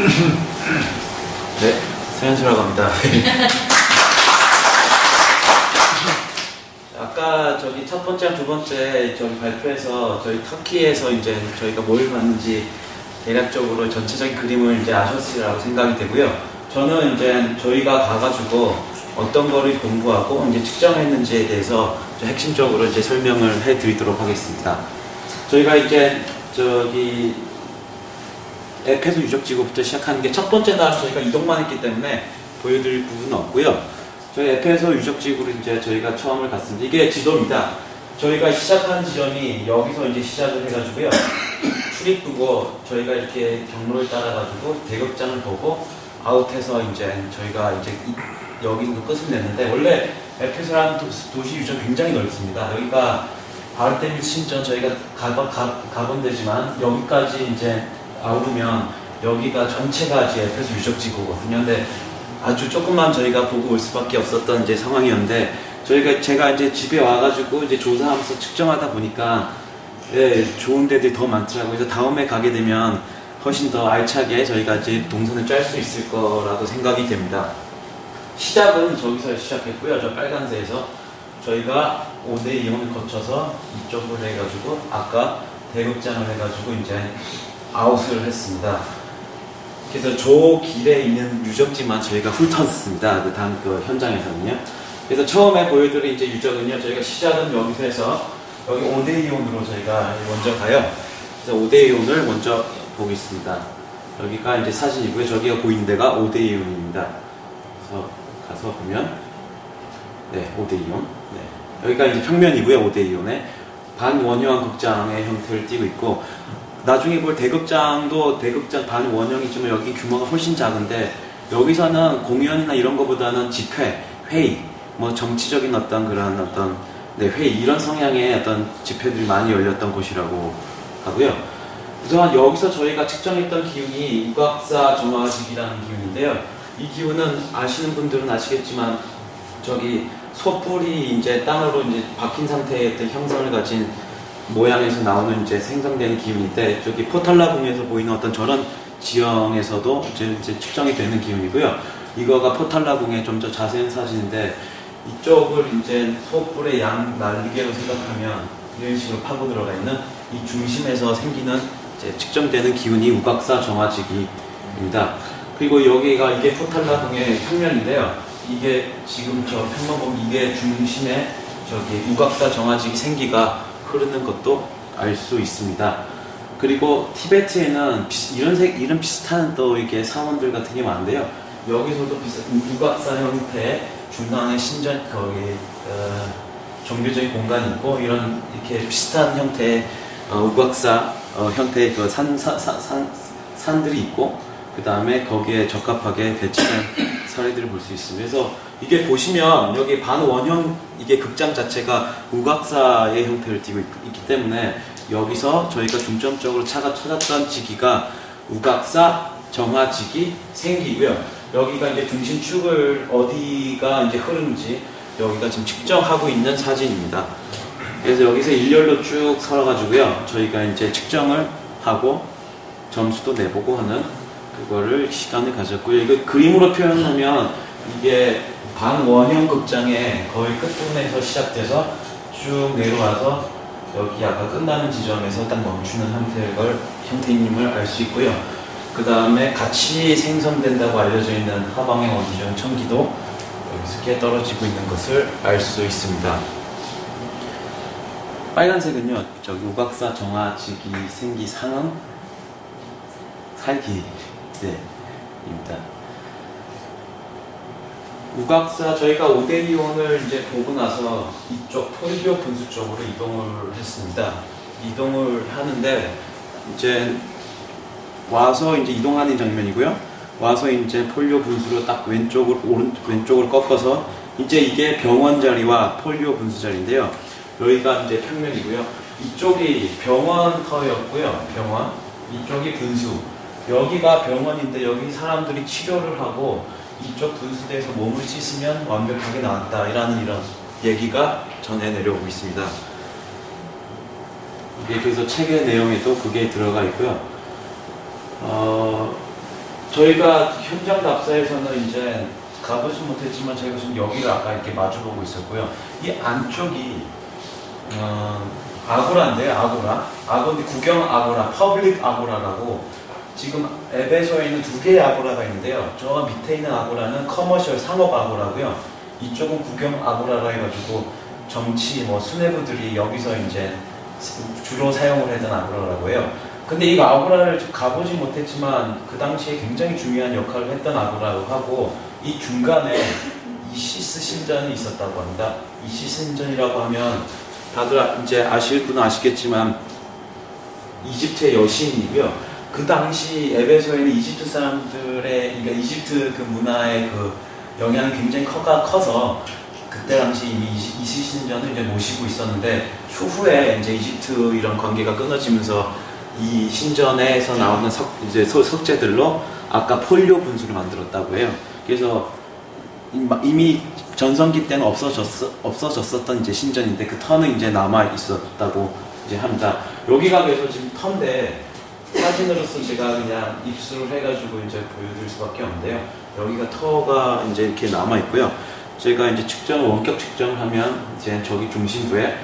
네, 서현수라고 합니다. 아까 저기 첫 번째랑 두 번째 저기 발표에서 저희 터키에서 이제 저희가 뭘 봤는지 대략적으로 전체적인 그림을 이제 아셨으리라고 생각이 되고요. 저는 이제 저희가 가가지고 어떤 거를 공부하고 이제 측정했는지에 대해서 핵심적으로 이제 설명을 해드리도록 하겠습니다. 저희가 이제 저기 에페소 유적지구부터 시작하는 게 첫 번째 날 저희가 이동만 했기 때문에 보여드릴 부분은 없고요. 저희 에페소 유적지구를 이제 저희가 처음을 갔습니다. 이게 지도입니다. 저희가 시작한 지점이 여기서 이제 시작을 해가지고요. 출입구고 저희가 이렇게 경로를 따라가지고 대극장을 보고 아웃해서 이제 저희가 이제 여기서 끝을 냈는데, 원래 에페소라는 도시 유적 굉장히 넓습니다. 여기가 아르테미스 신전 저희가 가본 데지만 여기까지 이제 아우르면 여기가 전체가 이제 에페소 유적지구거든요. 근데 아주 조금만 저희가 보고 올 수밖에 없었던 이제 상황이었는데, 제가 이제 집에 와가지고 이제 조사하면서 측정하다 보니까 좋은 데들이 더 많더라고요. 그래서 다음에 가게 되면 훨씬 더 알차게 저희가 이제 동선을 짤 수 있을 거라고 생각이 됩니다. 시작은 저기서 시작했고요. 저 빨간색에서 저희가 5대 이용을 거쳐서 이쪽으로 해가지고 아까 대극장을 해가지고 이제 아웃을 했습니다. 그래서 저 길에 있는 유적지만 저희가 훑었습니다. 그 현장에서는요. 그래서 처음에 보여드린 이제 유적은요, 저희가 시작은 여기서 해서 여기 오데이온으로 저희가 먼저 가요. 그래서 오데이온을 먼저 보겠습니다. 여기가 이제 사진이고요. 저기가 보이는 데가 오데이온입니다. 그래서 가서 보면 오데이온. 네. 여기가 이제 평면이고요. 오데이온의 반원형 극장의 형태를 띠고 있고, 나중에 볼 대극장도 대극장 반원형이지만 여기 규모가 훨씬 작은데, 여기서는 공연이나 이런 거보다는 집회, 회의, 뭐 정치적인 어떤 그런 어떤 회의, 이런 성향의 어떤 집회들이 많이 열렸던 곳이라고 하고요. 그래서 여기서 저희가 측정했던 기운이 우각사 정화직이라는 기운인데요. 이 기운은 아시는 분들은 아시겠지만 저기 소뿔이 이제 땅으로 이제 박힌 상태의 어떤 형성을 가진 모양에서 나오는 이제 생성되는 기운인데, 저기 포탈라궁에서 보이는 어떤 저런 지형에서도 이제 측정이 되는 기운이고요. 이거가 포탈라궁의 좀 더 자세한 사진인데, 이쪽을 이제 소뿔의 양 날개로 생각하면 이런 식으로 파고 들어가 있는 이 중심에서 생기는 이제 측정되는 기운이 우각사 정화지기입니다. 그리고 여기가 이게 포탈라궁의 평면인데요. 이게 지금 저 평면 보면 이게 중심에 저기 우각사 정화지기 생기가 흐르는 것도 알 수 있습니다. 그리고 티베트에는 이런 비슷한 또 이렇게 사원들 같은 게 많은데요. 여기서도 비슷한 우각사 형태의 중앙에 신전 거기 종교적인 공간이 있고, 이런 이렇게 비슷한 형태의 우각사 형태의 그 산들이 있고, 그 다음에 거기에 적합하게 배치된 사례들을 볼 수 있습니다. 그래서 이게 보시면 여기 반원형 이게 극장 자체가 우각사의 형태를 띠고 있기 때문에 여기서 저희가 중점적으로 찾았던 지기가 우각사 정화지기 생기고요. 여기가 이제 중심축을 어디가 이제 흐르는지 여기가 지금 측정하고 있는 사진입니다. 그래서 여기서 일렬로 쭉 설어가지고요, 저희가 이제 측정을 하고 점수도 내보고 하는 그거를 시간을 가졌고요. 이거 그림으로 표현하면 이게 반원형 극장의 거의 끝부분에서 시작돼서 쭉 내려와서 여기 아까 끝나는 지점에서 딱 멈추는 형태임을 알 수 있고요. 그 다음에 같이 생성된다고 알려져 있는 하방의 원주형 천기도 여기서 깨 떨어지고 있는 것을 알 수 있습니다. 빨간색은요, 저기 우각사 정화지기 생기 상응 살기 입니다. 우각사 저희가 오데이온을 이제 보고 나서 이쪽 폴리오 분수 쪽으로 이동을 했습니다. 이동을 하는데 이제 와서 이제 이동하는 장면이고요. 와서 이제 폴리오 분수로 딱 왼쪽으로 꺾어서 이제 이게 병원 자리와 폴리오 분수 자리인데요. 여기가 이제 평면이고요. 이쪽이 병원터였고요. 병원. 이쪽이 분수. 여기가 병원인데 여기 사람들이 치료를 하고 이쪽 분수대에서 몸을 씻으면 완벽하게 나았다, 이런 얘기가 전해 내려오고 있습니다. 그래서 책의 내용에도 그게 들어가 있고요. 저희가 현장 답사에서는 이제 가보지 못했지만 저희가 지금 여기를 아까 이렇게 마주보고 있었고요. 이 안쪽이 아고라인데요. 아고라인데 구경 아고라, 퍼블릭 아고라라고 지금 에베소에 있는 두 개의 아고라가 있는데요. 저 밑에 있는 아고라는 커머셜 상업 아고라고요. 이쪽은 구경 아고라라 해가지고 정치 뭐 수뇌부들이 여기서 이제 주로 사용을 했던 아고라라고 해요. 근데 이 아고라를 가보지 못했지만 그 당시에 굉장히 중요한 역할을 했던 아고라고 하고 이 중간에 이시스 신전이 있었다고 합니다. 이시스 신전이라고 하면 다들 이제 아실 분은 아시겠지만 이집트의 여신이고요. 그 당시 에베소에는 이집트 사람들의 그러니까 이집트 그 문화의 그 영향이 굉장히 커서 그때 당시 이미 이시스 신전을 이제 모시고 있었는데 추후에 이제 이집트 이런 관계가 끊어지면서 이 신전에서 나오는 석재들로 아까 폴리오 분수를 만들었다고 해요. 그래서 이미 전성기 때는 없어졌었던 이제 신전인데 그 터는 이제 남아 있었다고 이제 합니다. 여기가 그래서 지금 터인데 사진으로서 제가 그냥 입수를 해가지고 이제 보여드릴 수밖에 없는데요. 여기가 터가 이제 이렇게 남아 있고요. 제가 이제 원격 측정을 하면 이제 저기 중심부에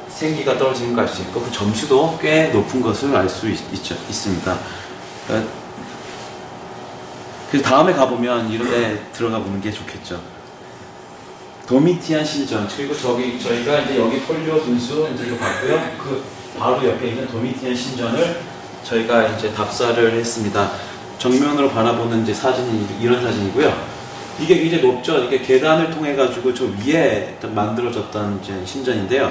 생기가 떨어지는 걸 알 수 있고 그 점수도 꽤 높은 것을 알 수 있습니다. 그래서 다음에 가보면 이런 데 들어가 보는 게 좋겠죠. 도미티안 신전, 그리고 저희가 이제 여기 폴리오 분수 이제 이거 봤고요. 그 바로 옆에 있는 도미티안 신전을 저희가 이제 답사를 했습니다. 정면으로 바라보는 이제 사진이 이런 사진이고요. 이게 굉장히 높죠. 이게 계단을 통해 가지고 저 위에 만들어졌던 이제 신전인데요.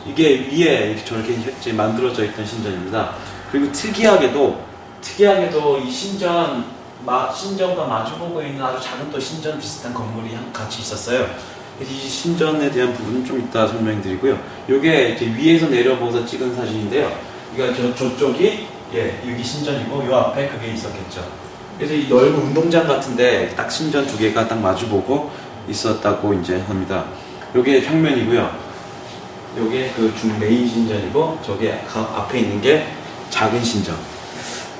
이게 위에 저렇게 이제 만들어져 있던 신전입니다. 그리고 특이하게도 이 신전과 마주보고 있는 아주 작은 또 신전 비슷한 건물이 같이 있었어요. 그래서 이 신전에 대한 부분은 좀 이따 설명드리고요. 이게 이제 위에서 내려보면서 찍은 사진인데요. 그러니까 저쪽이 여기 신전이고 이 앞에 그게 있었겠죠. 그래서 이 넓은 운동장 같은데 딱 신전 두 개가 딱 마주보고 있었다고 이제 합니다. 이게 평면이고요. 요게 그 메인 신전이고 저기 앞에 있는 게 작은 신전.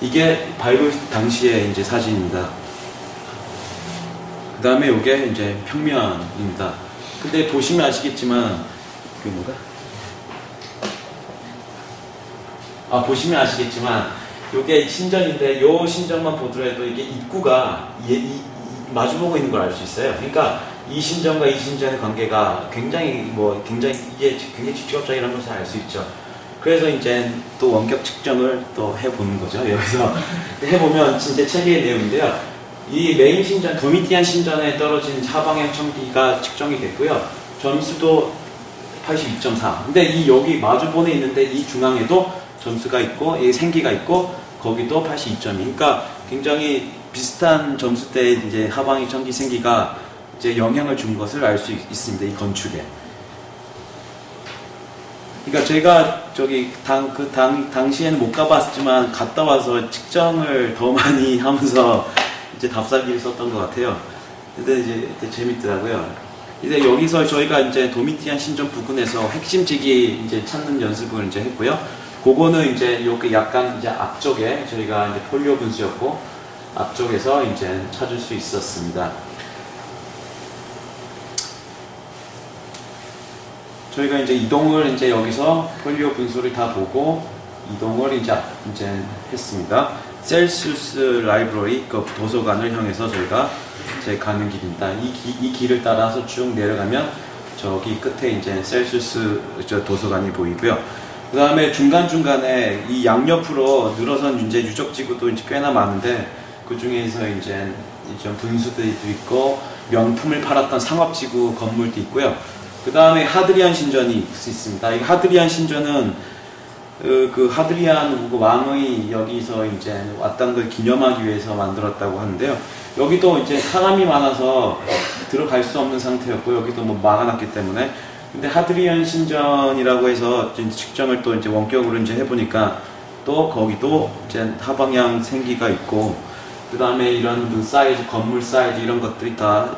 이게 바이블 당시의 이제 사진입니다. 그 다음에 요게 이제 평면입니다. 근데 보시면 아시겠지만 그 보시면 아시겠지만 요게 신전인데 요 신전만 보더라도 이게 입구가 마주보고 있는 걸 알 수 있어요. 그러니까 이 신전과 이 신전의 관계가 굉장히 이게 굉장히 직접적이라는 것을 알 수 있죠. 그래서 이제 또 원격 측정을 또 해보는 거죠. 여기서 해보면 진짜 책의 내용인데요. 이 메인 신전, 도미티안 신전에 떨어진 하방향 청기가 측정이 됐고요. 점수도 82.4. 근데 이 여기 마주본에 있는데 이 중앙에도 점수가 있고, 이 생기가 있고, 거기도 82점이. 그러니까 굉장히 비슷한 점수대에 이제 하방향 청기 생기가 이제 영향을 준 것을 알 수 있습니다. 이 건축에. 그러니까 제가 당시에는 못 가봤지만 갔다 와서 측정을 더 많이 하면서 이제 답사기를 썼던 것 같아요. 근데 이제 재밌더라고요. 이제 여기서 저희가 이제 도미티안 신전 부근에서 핵심지기 이제 찾는 연습을 이제 했고요. 그거는 이제 여기 약간 이제 앞쪽에 저희가 이제 폴리오 분수였고 앞쪽에서 이제 찾을 수 있었습니다. 저희가 이제 이동을 이제 여기서 폴리오 분수를 다 보고 이동을 이제 했습니다. 셀시우스 라이브러리 그 도서관을 향해서 저희가 이제 가는 길입니다. 이 길을 따라서 쭉 내려가면 저기 끝에 이제 셀시우스 도서관이 보이고요. 그 다음에 중간중간에 이 양옆으로 늘어선 이제 유적지구도 이제 꽤나 많은데 그 중에서 이제 좀 분수들도 있고 명품을 팔았던 상업지구 건물도 있고요. 그 다음에 하드리안 신전이 있습니다. 이 하드리안 신전은 그 하드리안 왕의 여기서 이제 왔던 걸 기념하기 위해서 만들었다고 하는데요. 여기도 이제 사람이 많아서 들어갈 수 없는 상태였고 여기도 뭐 막아놨기 때문에. 근데 하드리안 신전이라고 해서 이제 측정을 또 이제 원격으로 이제 해보니까 또 거기도 이제 하방향 생기가 있고 그 다음에 이런 그 사이즈, 건물 사이즈 이런 것들이 다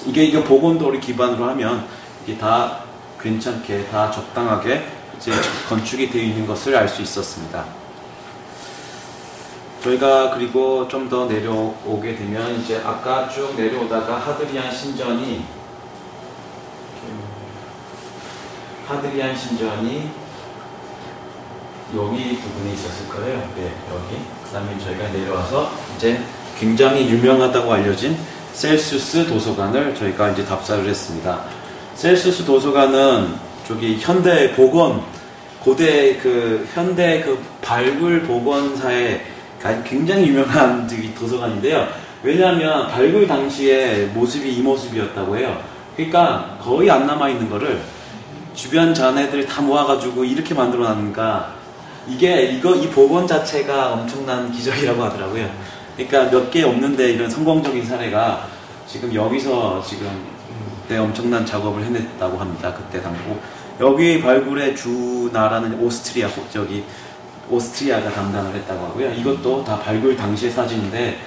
이게 보건도를 기반으로 하면 이게 다 괜찮게 다 적당하게 이제 건축이 되어 있는 것을 알 수 있었습니다. 저희가 그리고 좀 더 내려오게 되면 이제 아까 쭉 내려오다가 하드리안 신전이 여기 부분에 있었을 거예요. 네, 여기. 그 다음에 저희가 내려와서 이제 굉장히 유명하다고 알려진 셀수스 도서관을 저희가 이제 답사를 했습니다. 셀수스 도서관은 저기 현대 복원, 고대 현대 발굴 복원사에 굉장히 유명한 도서관인데요. 왜냐하면 발굴 당시에 모습이 이 모습이었다고 해요. 그러니까 거의 안 남아있는 거를 주변 잔해들 다 모아가지고 이렇게 만들어 놨는가. 이 복원 자체가 엄청난 기적이라고 하더라고요. 그러니까 몇 개 없는데 이런 성공적인 사례가 지금 여기서 그때 엄청난 작업을 해냈다고 합니다. 그때 당고 여기 발굴의 주 나라는 오스트리아가 담당을 했다고 하고요. 이것도 다 발굴 당시의 사진인데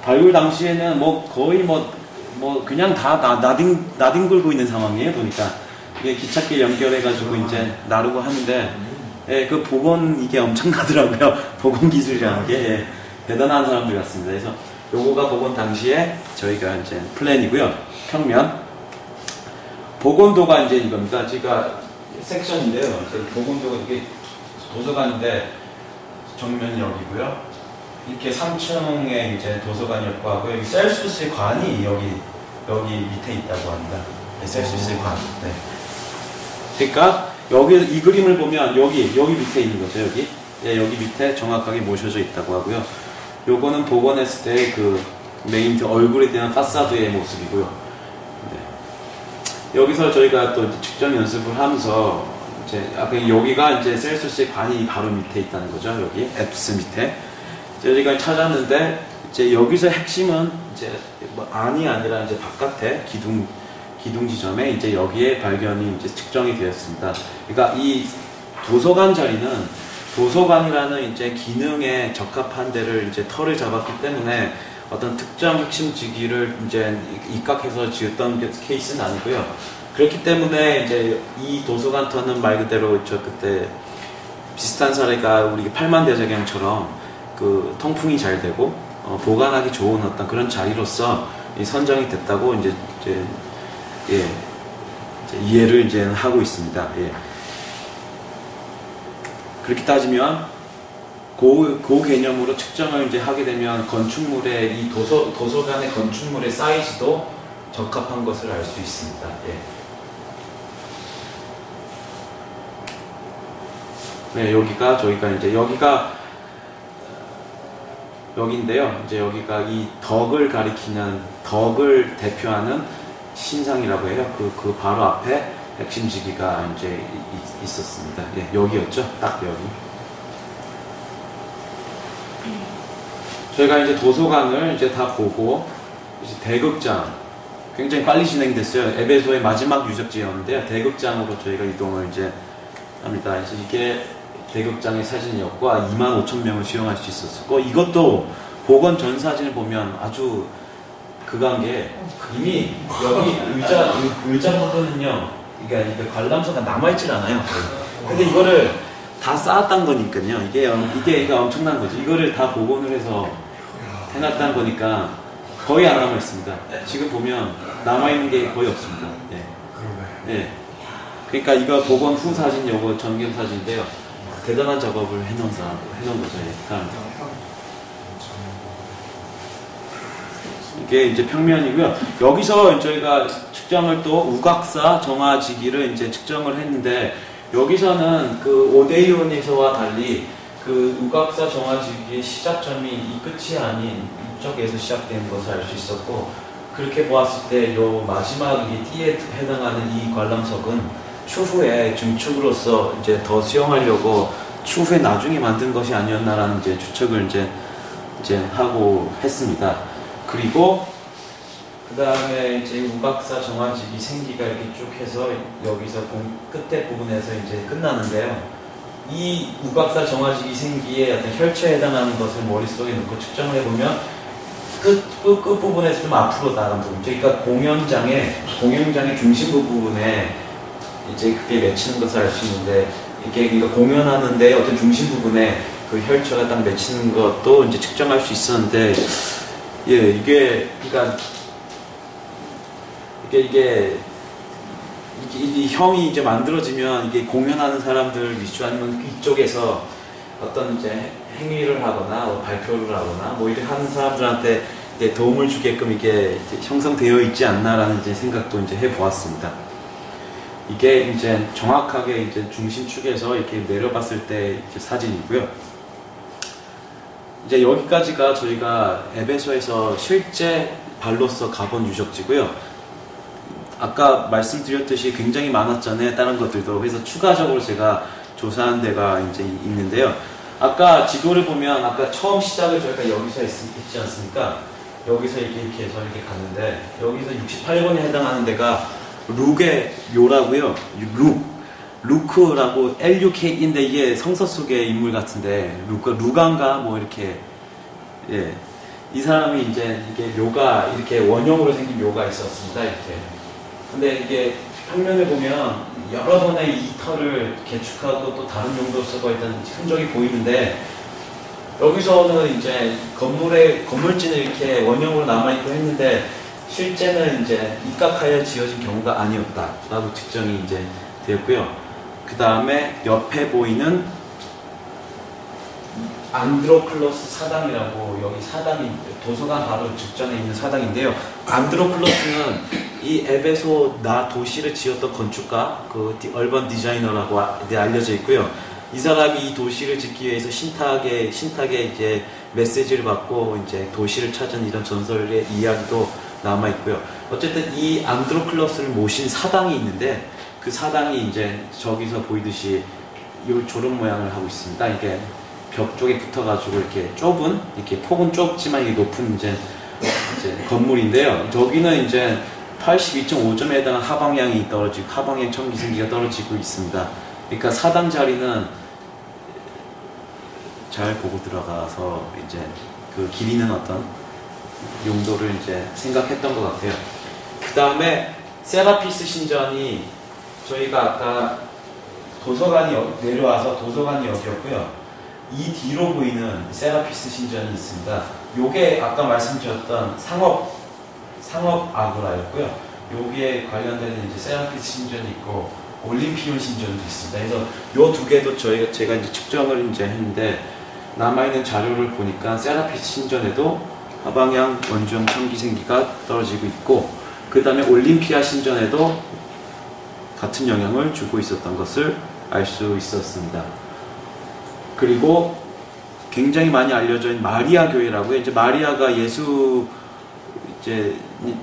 발굴 당시에는 거의 그냥 다 나뒹굴고 있는 상황이에요. 보니까 이게 기찻길 연결해가지고 이제 나르고 하는데. 예, 그 복원 이게 엄청나더라고요. 복원 기술이라는 게 예, 대단한 사람들 같습니다. 그래서 요거가 복원 당시에 저희가 이제 플랜이고요. 평면 복원도가 이제 이겁니다. 제가 섹션인데요. 복원도가 이게 도서관인데 정면이 여기고요. 이렇게 3층에 이제 도서관이었고 하고 여기 셀수스의 관이 여기 밑에 있다고 합니다. 네, 셀수스의 관. 네. 그러니까 여기 이 그림을 보면 여기 밑에 있는 거죠. 여기 밑에 정확하게 모셔져 있다고 하고요. 요거는 복원했을 때 그 메인 얼굴에 대한 파사드의 모습이고요. 네. 여기서 저희가 또 측정 연습을 하면서 여기가 이제 셀수스의 관이 바로 밑에 있다는 거죠. 여기 앱스 밑에 저희가 찾았는데 이제 여기서 핵심은 이제 안이 아니라 이제 바깥에 기둥 지점에 이제 여기에 발견이 이제 측정이 되었습니다. 그러니까 이 도서관 자리는 도서관이라는 이제 기능에 적합한 데를 이제 털을 잡았기 때문에 어떤 특정 핵심지기를 이제 입각해서 지었던 케이스는 아니고요. 그렇기 때문에 이제 이 도서관 터는 말 그대로 그때 비슷한 사례가 우리 팔만대장경처럼 그 통풍이 잘 되고 보관하기 좋은 어떤 그런 자리로서 선정이 됐다고 이제 이해를 이제 하고 있습니다. 예. 그렇게 따지면 그 개념으로 측정을 이제 하게 되면 건축물의 이 도서관의 건축물의 사이즈도 적합한 것을 알 수 있습니다. 예. 네, 여기가 여기인데요. 이제 여기가 이 덕을 가리키는 덕을 대표하는 신상이라고 해요. 그 바로 앞에 핵심지기가 이제 있었습니다. 예, 여기였죠. 딱 여기. 저희가 이제 도서관을 이제 다 보고 이제 대극장 굉장히 빨리 진행됐어요. 에베소의 마지막 유적지였는데요. 대극장으로 저희가 이동을 이제 합니다. 그래서 이게 대극장의 사진이었고 25,000명을 수용할 수 있었고 이것도 복원 전 사진을 보면 아주 그간 게 이미 여기 의자 부분은요, 그러니까 관람서가 남아있질 않아요. 근데 이거를 다 쌓았단 거니까요. 이게 엄청난 거죠. 이거를 다 복원을 해서 해놨다는 거니까 거의 안 남아있습니다. 지금 보면 남아있는 게 거의 없습니다. 예. 예. 그러니까 이거 복원 후 사진, 요거 전경 사진인데요. 대단한 작업을 해놓은 거죠. 예. 이게 이제 평면이고요. 여기서 저희가 측정을 또 우각사 정화지기를 이제 측정을 했는데 여기서는 그 오데이온에서와 달리 그 우각사 정화지기의 시작점이 이 끝이 아닌 이쪽에서 시작되는 것을 알 수 있었고 그렇게 보았을 때 요 마지막 이 T에 해당하는 이 관람석은 추후에 증축으로서 이제 더 수용하려고 추후에 나중에 만든 것이 아니었나라는 이제 추측을 이제 하고 했습니다. 그리고 그 다음에 이제 우각사 정화지기 생기가 이렇게 쭉 해서 여기서 끝에 부분에서 이제 끝나는데요. 이 우각사 정화지기 생기의 어떤 혈처에 해당하는 것을 머릿속에 넣고 측정을 해보면 끝 부분에서 좀 앞으로 나간 부분, 그러니까 공연장의 중심부 부분에 이제 그게 맺히는 것을 알 수 있는데 이게 그러니까 공연하는데 어떤 중심 부분에 그 혈처가 딱 맺히는 것도 이제 측정할 수 있었는데, 예, 이게, 그러니까, 이 형이 이제 만들어지면 이게 공연하는 사람들 위주 아니면 이쪽에서 어떤 이제 행위를 하거나 발표를 하거나 뭐 이렇게 하는 사람들한테 이제 도움을 주게끔 이게 이제 형성되어 있지 않나라는 이제 생각도 이제 해보았습니다. 이게 이제 정확하게 이제 중심축에서 이렇게 내려봤을 때 이제 사진이고요. 이제 여기까지가 저희가 에베소에서 실제 발로서 가본 유적지고요. 아까 말씀드렸듯이 굉장히 많았잖아요. 다른 것들도. 그래서 추가적으로 제가 조사한 데가 이제 있는데요. 아까 지도를 보면 아까 처음 시작을 저희가 여기서 있지 않습니까? 여기서 이렇게 해서 이렇게 갔는데 여기서 68번에 해당하는 데가 룩의 묘라고요. 루크라고 LUK인데 이게 성서 속의 인물 같은데 루간가 뭐 이렇게 예. 이 사람이 이제 이게 묘가 이렇게 원형으로 생긴 묘가 있었습니다. 이렇게. 근데 이게 평면을 보면 여러 번의 이 털을 개축하고 또 다른 용도로 쓰고 있던 흔적이 보이는데 여기서는 이제 건물진을 이렇게 원형으로 남아있고 했는데 실제는 이제 입각하여 지어진 경우가 아니었다라고 측정이 이제 되었고요. 그 다음에 옆에 보이는 안드로클로스 사당이라고 여기 사당이 도서관 바로 직전에 있는 사당인데요. 안드로클로스는 이 에베소 도시를 지었던 건축가, 그 얼번 디자이너라고 알려져 있고요. 이 사람이 이 도시를 짓기 위해서 신탁에 이제 메시지를 받고 이제 도시를 찾은 이런 전설의 이야기도 남아 있고요. 어쨌든 이 안드로클로스를 모신 사당이 있는데 그 사당이 이제 저기서 보이듯이 이 저런 모양을 하고 있습니다. 이게 벽 쪽에 붙어가지고 이렇게 좁은, 이렇게 폭은 좁지만 이게 높은 이제 건물인데요. 저기는 이제 82.5점에 해당한 하방향이 떨어지고, 하방향 청기생기가 떨어지고 있습니다. 그러니까 사당 자리는 잘 보고 들어가서 이제 그 기리는 어떤 용도를 이제 생각했던 것 같아요. 그 다음에 세라피스 신전이 저희가 아까 도서관이 내려와서 도서관이 여기였고요. 이 뒤로 보이는 세라피스 신전이 있습니다. 요게 아까 말씀드렸던 상업 아고라였고요. 여기에 관련되는 이제 세라피스 신전이 있고 올림피온 신전도 있습니다. 그래서 요 두 개도 제가 이제 측정을 이제 했는데 남아있는 자료를 보니까 세라피스 신전에도 하방향 원주형 청기생기가 떨어지고 있고 그 다음에 올림피아 신전에도 같은 영향을 주고 있었던 것을 알 수 있었습니다. 그리고 굉장히 많이 알려져 있는 마리아 교회라고요. 이제 마리아가 예수 이제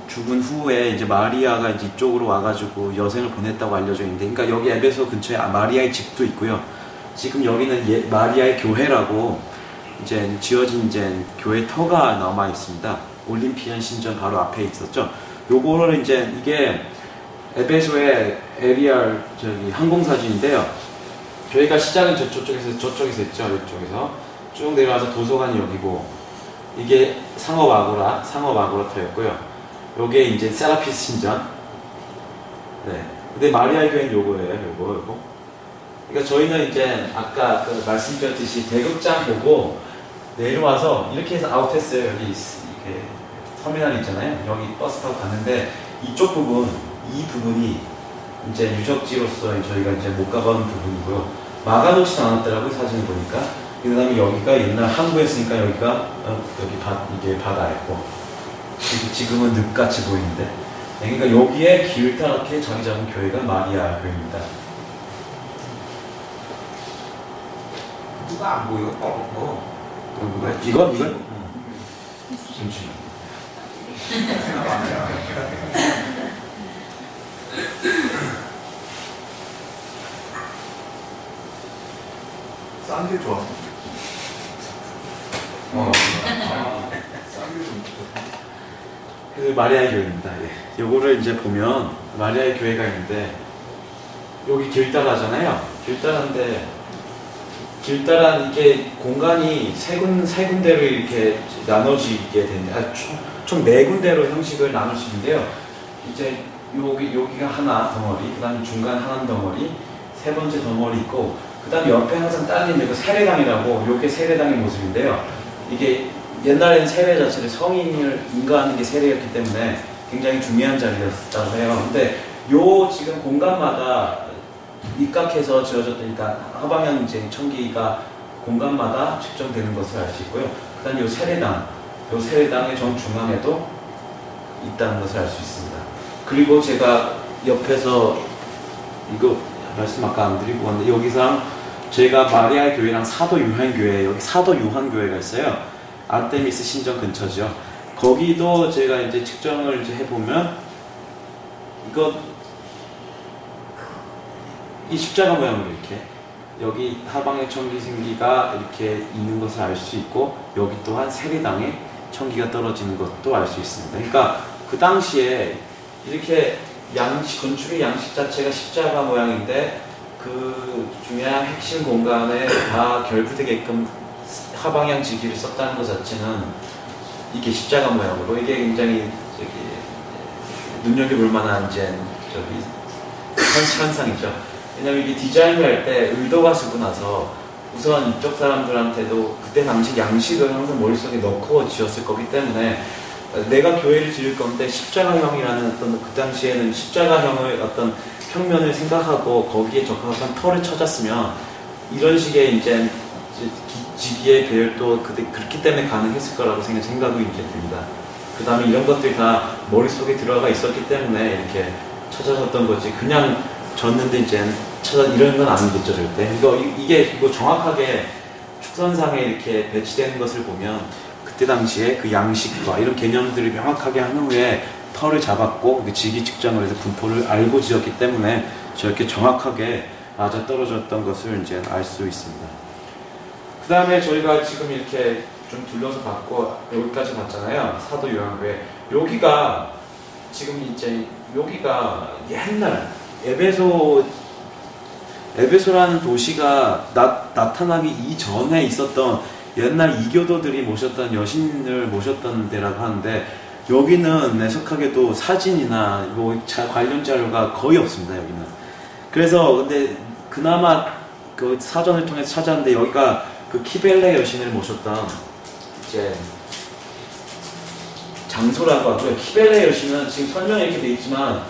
죽은 후에 이제 마리아가 이제 이쪽으로 와가지고 여생을 보냈다고 알려져 있는데, 그러니까 여기 에베소 근처에 마리아의 집도 있고요. 지금 여기는 마리아의 교회라고 이제 지어진 이제 교회 터가 남아 있습니다. 올림피안 신전 바로 앞에 있었죠. 요거를 이제 이게 에베소의 에리알 항공사진인데요. 저희가 시작은 저쪽에서 했죠. 이쪽에서 쭉 내려와서 도서관이 여기고 이게 상업 아고라터였고요. 요게 이제 세라피스 신전. 네. 근데 마리아의 교회는 요거예요. 요거. 그러니까 저희는 이제 아까 그 말씀드렸듯이 대극장 보고 내려와서 이렇게 해서 아웃했어요. 여기 이렇게 터미널 있잖아요. 여기 버스 타고 갔는데 이쪽 부분, 이 부분이 이제 유적지로서 저희가 이제 못 가본 부분이고요. 막아놓지도 않았더라고요, 사진을 보니까. 그 다음에 여기가 옛날 항구였으니까 여기가 이게 바다였고 지금은 늪같이 보이는데, 그러니까 여기에 길다랗게 자기 잡은 교회가 마리아 교회입니다. 누가 안 보여? 누가? 이건? 잠시만. 싼 게 좋아. 싼 게 좀 좋다. 그래서 마리아의 교회입니다. 예. 요거를 이제 보면 마리아의 교회가 있는데 여기 길다라잖아요. 길다란 이게 공간이 세 군데로 이렇게 나눠지게 되는데, 총 4군데로 형식을 나눌 수 있는데요. 이제 여기가 하나 덩어리, 그 다음에 중간 하나 덩어리, 세 번째 덩어리 있고, 그 다음에 옆에 항상 딸린 그 세례당이라고, 요게 세례당의 모습인데요. 이게 옛날에는 세례 자체를 성인을 인가하는 게 세례였기 때문에 굉장히 중요한 자리였다고 해요. 근데 요 지금 공간마다 입각해서 지어졌던, 그러니까 하방향 이제 청기가 공간마다 측정되는 것을 알 수 있고요. 그 다음에 요 세례당의 정중앙에도 있다는 것을 알 수 있습니다. 그리고 제가 옆에서 이거 말씀 아까 안 드리고 왔는데, 여기서 제가 마리아 교회랑 사도 요한교회, 여기 사도 요한교회가 있어요. 아르테미스 신전 근처죠. 거기도 제가 이제 측정을 이제 해보면, 이 십자가 모양으로 이렇게, 여기 하방의 청기생기가 이렇게 있는 것을 알 수 있고, 여기 또한 세례당에 청기가 떨어지는 것도 알 수 있습니다. 그러니까 그 당시에 이렇게 건축의 양식 자체가 십자가 모양인데, 그 중요한 핵심 공간에 다 결부되게끔 하방향 지기를 썼다는 것 자체는, 이게 십자가 모양으로, 이게 굉장히 눈여겨볼 만한 이제 현상이죠. 왜냐면 이게 디자인을 할 때 의도가 쓰고 나서 우선 이쪽 사람들한테도 그때 당시 양식을 항상 머릿속에 넣고 지었을 거기 때문에, 내가 교회를 지을 건데 십자가형이라는 어떤, 그 당시에는 십자가형의 어떤 평면을 생각하고 거기에 적합한 터를 찾았으면 이런 식의 이제 지기의 배열도 그렇기 때문에 가능했을 거라고 생각이 이제 듭니다. 그 다음에 이런 것들이 다 머릿속에 들어가 있었기 때문에 이렇게 찾아졌던 거지, 그냥 졌는데 이제 이런 건 아니겠죠, 절대. 이게 정확하게 축선상에 이렇게 배치되는 것을 보면, 그때 당시에 그 양식과 이런 개념들을 명확하게 한 후에 터를 잡았고, 지기 측정을 해서 분포를 알고 지었기 때문에 저렇게 정확하게 맞아 떨어졌던 것을 이제 알 수 있습니다. 그 다음에 저희가 지금 이렇게 좀 둘러서 봤고, 여기까지 봤잖아요. 사도 요한교회. 여기가 옛날 에베소라는 도시가 나타나기 이전에 있었던 옛날 이교도들이 모셨던 여신을 모셨던 데라고 하는데, 여기는 애석하게도 사진이나 관련 자료가 거의 없습니다, 여기는. 그래서 근데 그나마 그 사전을 통해서 찾았는데, 여기가 그 키벨레 여신을 모셨던 이제 장소라고 하고요. 키벨레 여신은 지금 설명이 이렇게 돼 있지만,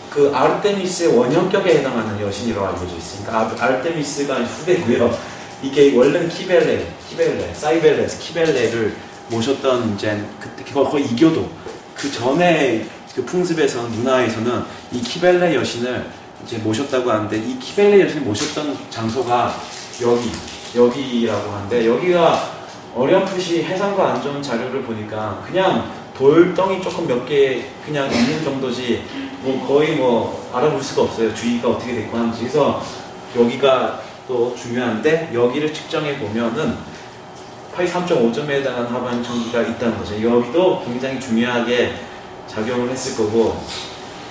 그 아르테미스의 원형격에 해당하는 여신이라고 알려져 있으니까, 아르테미스가 후대고요. 이게 원래는 사이벨레스 키벨레를 모셨던 이제 거의 이교도, 그 전에 그 풍습에서는, 문화에서는 이 키벨레 여신을 이제 모셨다고 하는데, 이 키벨레 여신을 모셨던 장소가 여기라고 하는데, 여기가 어렴풋이 해상과 안 좋은 자료를 보니까 그냥 돌덩이 조금 몇 개 그냥 있는 정도지, 거의 알아볼 수가 없어요. 주위가 어떻게 됐고 하는지. 그래서 여기가 또 중요한데, 여기를 측정해 보면은 83.5점에 해당하는 하방 청기가 있다는 거죠. 여기도 굉장히 중요하게 작용을 했을 거고,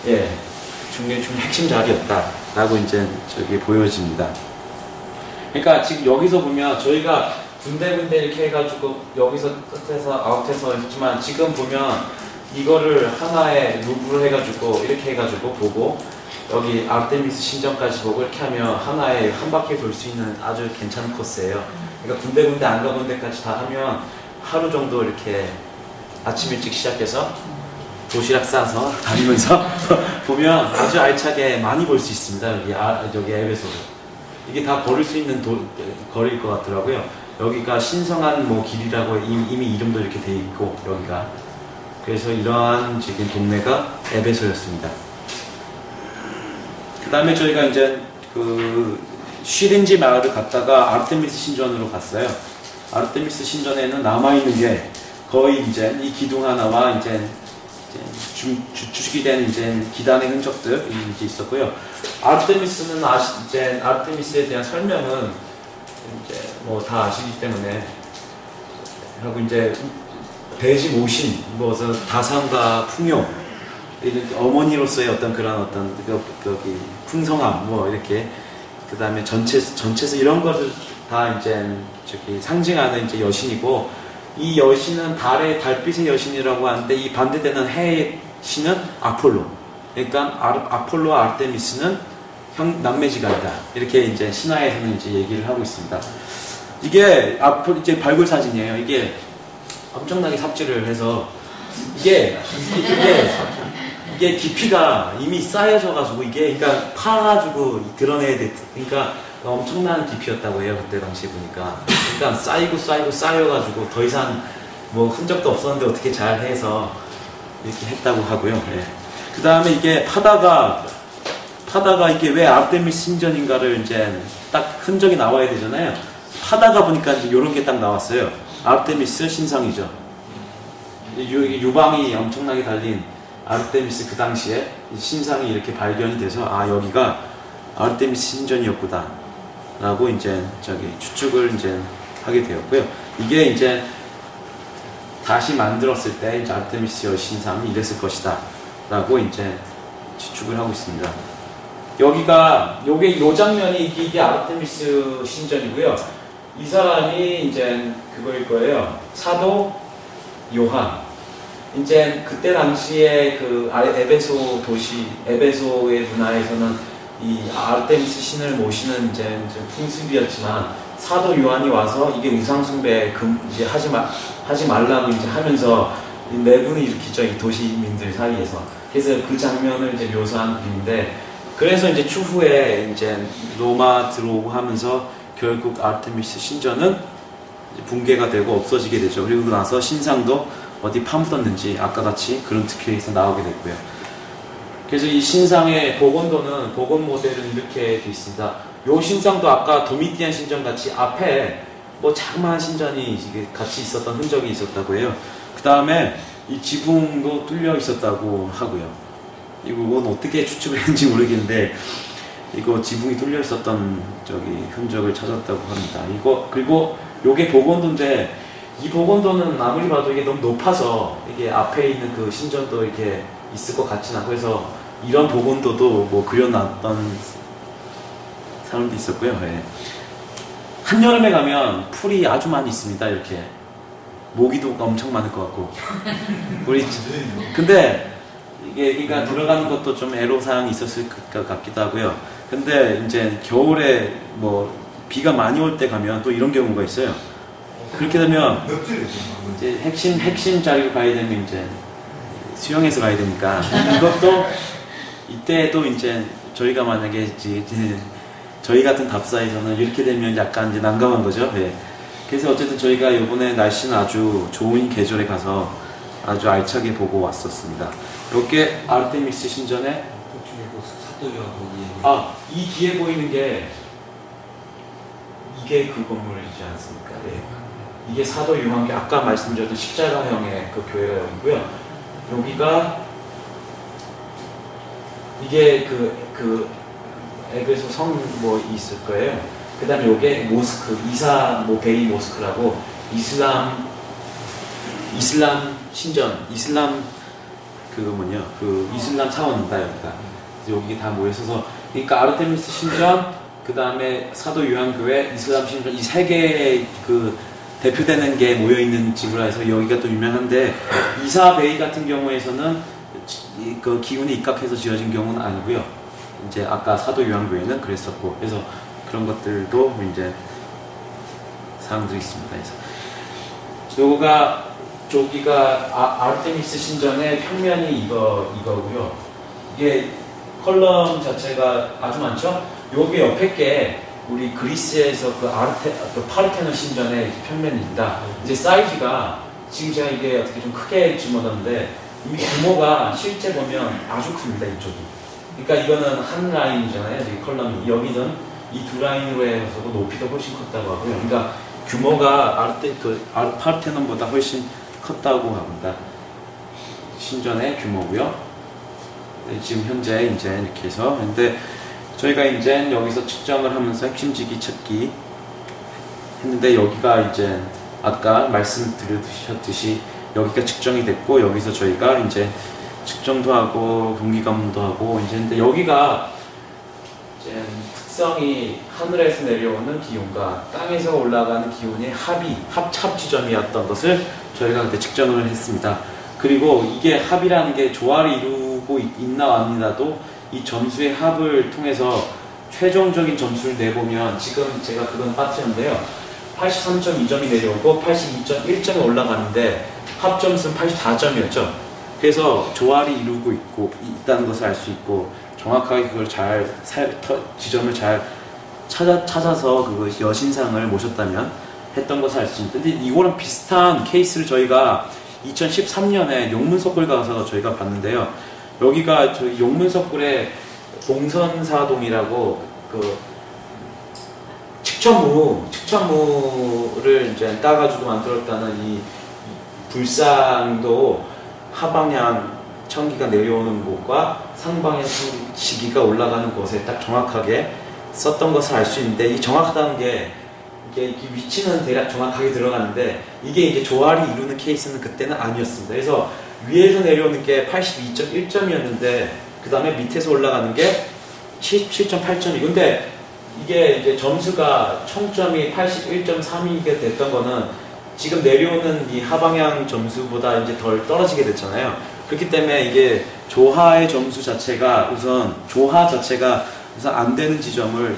핵심 자리였다라고 이제 저기 보여집니다. 그러니까 지금 여기서 보면 저희가 군데군데 이렇게 해가지고 여기서 끝에서 아웃해서 했지만, 지금 보면 이거를 하나의 루브를 해가지고 이렇게 해가지고 보고, 여기 아르테미스 신전까지 보고 이렇게 하면 하나에 한 바퀴 돌 수 있는 아주 괜찮은 코스예요. 그러니까 군데군데 안 가본 데까지 다 하면 하루 정도 이렇게 아침 일찍 시작해서 도시락 싸서 다니면서 보면 아주 알차게 많이 볼 수 있습니다. 여기 에베소를. 이게 다 걸을 수 있는 거리일 것 같더라고요. 여기가 신성한 길이라고 이미 이름도 이렇게 돼 있고, 여기가. 그래서 이러한 지금 동네가 에베소였습니다. 그 다음에 저희가 이제 쉬린지 마을을 갔다가 아르테미스 신전으로 갔어요. 아르테미스 신전에는 남아있는 게 거의 이제 이 기둥 하나와 이제 주축이 된 이제 기단의 흔적들이 이제 있었고요. 아르테미스에 대한 설명은 이제 다 아시기 때문에 하고, 이제 돼지 모신, 다산과 풍요, 어머니로서의 그런 풍성함, 이렇게, 그 다음에 전체에서 이런 것을 다 이제 상징하는 이제 여신이고, 이 여신은 달빛의 여신이라고 하는데, 이 반대되는 해의 신은 아폴로. 그러니까 아폴로와 아르테미스는 남매지간이다. 이렇게 이제 신화에서는 이제 얘기를 하고 있습니다. 이게 앞으로 이제 발굴 사진이에요. 이게 엄청나게 삽질을 해서 이게 깊이가 이미 쌓여져가지고 이게 그러니까 파가지고 드러내야 돼. 그러니까 엄청난 깊이였다고 해요. 그때 당시에 보니까. 그러니까 쌓여가지고 더 이상 뭐 흔적도 없었는데 어떻게 잘 해서 이렇게 했다고 하고요. 네. 그 다음에 이게 파다가 이게 왜 아르테미스 신전인가를 이제 딱 흔적이 나와야 되잖아요. 파다가 보니까 이제 이런 게 딱 나왔어요. 아르테미스 신상이죠. 유방이 엄청나게 달린 아르테미스 그 당시에 신상이 이렇게 발견이 돼서 아 여기가 아르테미스 신전이었구나 라고 이제 추측을 이제 하게 되었고요. 이게 이제 다시 만들었을 때 이제 아르테미스 여신상이 이랬을 것이다 라고 이제 추측을 하고 있습니다. 여기가 요 장면이 이게 아르테미스 신전이고요. 이 사람이 이제 그거일 거예요. 사도 요한. 이제 그때 당시에 그 에베소 도시, 에베소의 문화에서는 이 아르테미스 신을 모시는 이제 풍습이었지만 사도 요한이 와서 이게 우상숭배 이제 하지 말라고 이제 하면서 내분을 일으키죠. 이 도시민들 사이에서. 그래서 그 장면을 이제 묘사한 그림인데 그래서 이제 추후에 이제 로마 들어오고 하면서 결국 아르테미스 신전은 붕괴가 되고 없어지게 되죠. 그리고 나서 신상도 어디 파묻었는지 아까 같이 그런 특혜에서 나오게 됐고요. 그래서 이 신상의 복원 모델은 이렇게 되어 있습니다. 이 신상도 아까 도미티안 신전 같이 앞에 뭐 자그마한 신전이 같이 있었던 흔적이 있었다고 해요. 그 다음에 이 지붕도 뚫려 있었다고 하고요. 이건 어떻게 추측을 했는지 모르겠는데 이거 지붕이 뚫려 있었던 흔적을 찾았다고 합니다. 그리고 요게 복원도인데 이 복원도는 아무리 봐도 이게 너무 높아서 이게 앞에 있는 그 신전도 이렇게 있을 것 같진 않고 해서 이런 복원도도 뭐 그려놨던 사람도 있었고요. 네. 한여름에 가면 풀이 아주 많이 있습니다. 이렇게 모기도가 엄청 많을 것 같고 근데 이게 그러니까 들어가는 것도 좀 애로사항이 있었을 것 같기도 하고요. 근데 이제 겨울에 뭐 비가 많이 올 때 가면 또 이런 경우가 있어요. 그렇게 되면 이제 핵심 자리로 가야 되면 이제 수영해서 가야 되니까 이것도 이때도 이제 저희가 만약에 이제 저희 같은 답사에서는 이렇게 되면 약간 이제 난감한 거죠. 네. 그래서 어쨌든 저희가 이번에 날씨는 아주 좋은 계절에 가서 아주 알차게 보고 왔었습니다. 이렇게 아르테미스 신전에 이 뒤에 보이는 게 이게 그 건물이지 않습니까? 네. 이게 사도 유한계 아까 말씀드렸던 십자가형의 그 교회가 여기고요. 여기가 이게 그 에베소 성 뭐 있을 거예요. 그 다음에 요게 모스크 이사 베이 모스크라고 이슬람 신전 이슬람 이슬람 사원입니다. 여기 다 모여있어서 그러니까 아르테미스 신전 그 다음에 사도 요한교회 이슬람 신전 이 세 개의 그 대표되는 게 모여있는 집이라 해서 여기가 또 유명한데 이사 베이 같은 경우에서는 그 기운에 입각해서 지어진 경우는 아니고요. 이제 아까 사도 요한교회는 그랬었고 그래서 그런 것들도 이제 사항들이 있습니다. 그래서 저기가 아르테미스 신전의 평면이 이거고요. 이게 컬럼 자체가 아주 많죠. 여기 옆에 게 우리 그리스에서 그 파르테논 신전의 평면입니다. 이제 사이즈가 지금 제가 이게 어떻게 좀 크게 집어넣었는데 이 규모가 실제 보면 아주 큽니다. 이쪽이. 그러니까 이거는 한 라인이잖아요. 이 컬럼이. 여기는 이 두 라인으로 해서 높이도 훨씬 컸다고 하고요. 그러니까 규모가 파르테논보다 훨씬 컸다고 합니다. 신전의 규모고요. 네, 지금 현재 이제 이렇게 해서 근데 저희가 이제 여기서 측정을 하면서 핵심지기 찾기 했는데 여기가 이제 아까 말씀드렸듯이 여기가 측정이 됐고 여기서 저희가 이제 측정도 하고 동기감도 하고 이제 근데 여기가 이제 특성이 하늘에서 내려오는 기온과 땅에서 올라가는 기온의 합 지점이었던 것을 저희가 그때 측정을 했습니다. 그리고 이게 합이라는 게 조화를 이루고 있나 아니라도 이 점수의 합을 통해서 최종적인 점수를 내보면 지금 제가 그건 빠뜨렸는데요. 83.2점이 내려오고 82.1점이 올라가는데 합점수는 84점이었죠. 그래서 조화를 이루고 있다는 것을 알 수 있고 정확하게 그걸 지점을 잘 찾아서 그 여신상을 모셨다면 했던 것을 알 수 있는데, 근데 이거랑 비슷한 케이스를 저희가 2013년에 용문석굴 가서 저희가 봤는데요. 여기가 저희 용문석굴의 봉선사동이라고 그 측천무를 이제 따가지고 만들었다는 이 불상도 하방향 천기가 내려오는 곳과 상방향 시기가 올라가는 곳에 딱 정확하게 썼던 것을 알 수 있는데, 이 정확하다는 게 이게 위치는 대략 정확하게 들어가는데 이게 이제 조화를 이루는 케이스는 그때는 아니었습니다. 그래서 위에서 내려오는 게 82.1점이었는데 그 다음에 밑에서 올라가는 게 77.8점이. 근데 이게 이제 점수가 총점이 81.32가 됐던 거는 지금 내려오는 이 하방향 점수보다 이제 덜 떨어지게 됐잖아요. 그렇기 때문에 이게 조화 자체가 우선 안 되는 지점을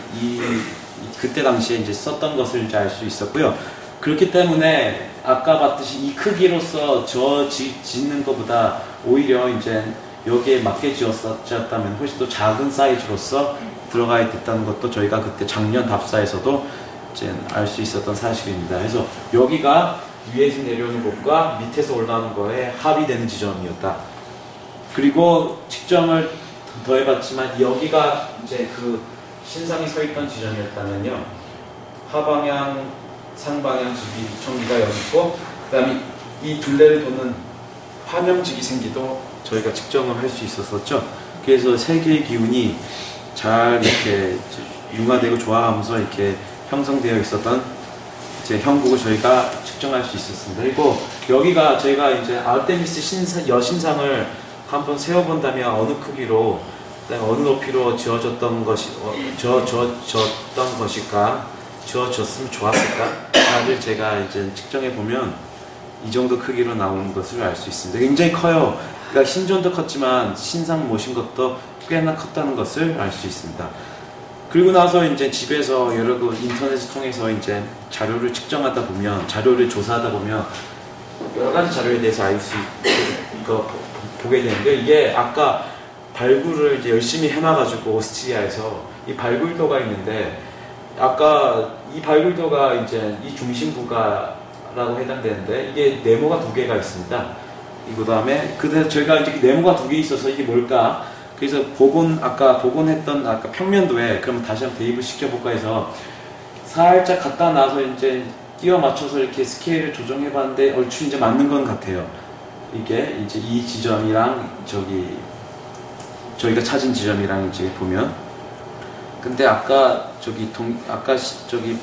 그때 당시에 이제 썼던 것을 이제 알 수 있었고요. 그렇기 때문에 아까 봤듯이 이 크기로서 짓는 것보다 오히려 이제 여기에 맞게 지었다면 훨씬 더 작은 사이즈로서 들어가야 됐다는 것도 저희가 그때 작년 답사에서도 이제 알 수 있었던 사실입니다. 그래서 여기가 위에서 내려오는 곳과 밑에서 올라오는 거에 합의되는 지점이었다. 그리고 측정을 더해봤지만 여기가 이제 그 신상이 서 있던 지점이었다면요, 하방향, 상방향 천기가 여기 있고, 그 다음에 이 둘레를 도는 화명지기생기도 저희가 측정을 할 수 있었었죠. 그래서 세 개의 기운이 잘 이렇게 융화되고 조화하면서 이렇게 형성되어 있었던 이제 형국을 저희가 측정할 수 있었습니다. 그리고 여기가 저희가 이제 아르테미스 여신상을 한번 세워본다면 어느 크기로, 어느 높이로 지어졌던 것일까, 지어졌으면 좋았을까를 제가 이제 측정해 보면 이 정도 크기로 나오는 것을 알 수 있습니다. 굉장히 커요. 그러니까 신전도 컸지만 신상 모신 것도 꽤나 컸다는 것을 알 수 있습니다. 그리고 나서 이제 집에서 여러 인터넷을 통해서 이제 자료를 측정하다 보면, 자료를 조사하다 보면 여러 가지 자료에 대해서 알 수 보게 되는데, 이게 아까 발굴을 이제 열심히 해놔가지고 오스트리아에서 이 발굴도가 있는데, 아까 이 발굴도가 이제 이 중심부가라고 해당되는데 이게 네모가 두 개가 있습니다. 그 다음에 저희가 이제 네모가 두 개 있어서 이게 뭘까? 그래서 아까 복원했던 평면도에 그럼 다시 한번 대입을 시켜볼까 해서 살짝 갖다 놔서 이제 끼워 맞춰서 이렇게 스케일을 조정해봤는데 얼추 이제 맞는 건 같아요. 이게 이제 이 지점이랑 저희가 찾은 지점이랑 이제 보면, 근데 아까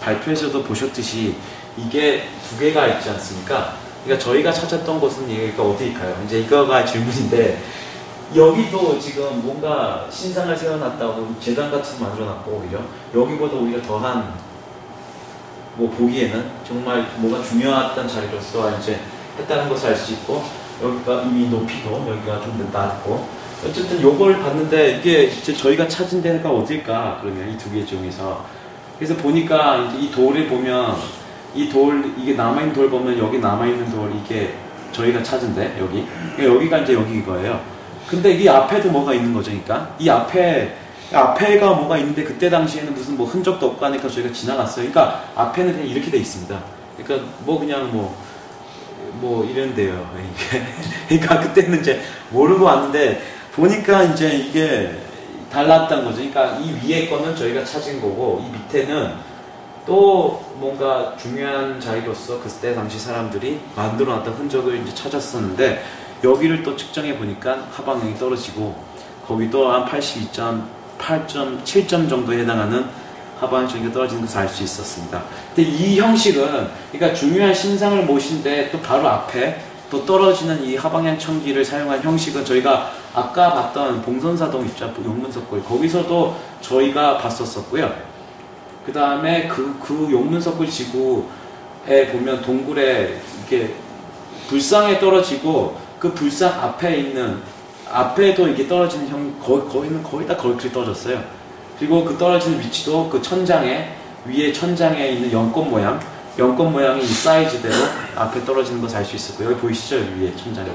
발표에서도 보셨듯이 이게 두 개가 있지 않습니까? 그러니까 저희가 찾았던 곳은 여기가 어디일까요? 이제 이거가 질문인데, 여기도 지금 뭔가 신상을 세워놨다고 재단 같은 거 만들어놨고, 오히려 여기보다 오히려 더한, 보기에는 정말 뭐가 중요했던 자리로서 이제 했다는 것을 알 수 있고, 여기가 이미 높이도 여기가 좀 낮고, 어쨌든 요걸 봤는데 이게 이제 저희가 찾은 데가 어딜까? 그러면 이 두 개 중에서, 그래서 보니까 이제 이 돌을 보면 이게 남아있는 돌 보면 여기 남아있는 돌, 이게 저희가 찾은데 여기가 이제 여기 거예요. 근데 이 앞에도 뭐가 있는 거죠. 그러니까 이 앞에가 뭐가 있는데 그때 당시에는 무슨 흔적도 없고 하니까 저희가 지나갔어요. 그러니까 앞에는 그냥 이렇게 돼 있습니다. 그러니까 이런데요. 이게 그러니까 그때는 이제 모르고 왔는데 보니까 이제 이게 달랐던 거죠. 그러니까 이 위에 거는 저희가 찾은 거고, 이 밑에는 또 뭔가 중요한 자리로서 그때 당시 사람들이 만들어 놨던 흔적을 이제 찾았었는데, 여기를 또 측정해 보니까 하방향이 떨어지고, 거기도 한 82.8점, 7점 정도에 해당하는 하방향 천기가 떨어지는 것을 알 수 있었습니다. 근데 이 형식은, 그러니까 중요한 신상을 모신데 또 바로 앞에 또 떨어지는 이 하방향 천기를 사용한 형식은 저희가 아까 봤던 봉선사동 있죠, 용문석굴, 거기서도 저희가 봤었었고요. 그 다음에 그 용문석굴 지구에 보면 동굴에 이렇게 불상에 떨어지고, 그 불상 앞에도 이게 떨어지는 거의 다 그렇게 떨어졌어요. 그리고 그 떨어지는 위치도 그 천장에, 위에 천장에 있는 연꽃 모양이 이 사이즈대로 앞에 떨어지는 것을 알 수 있었고요. 여기 보이시죠? 여기 위에 천장에.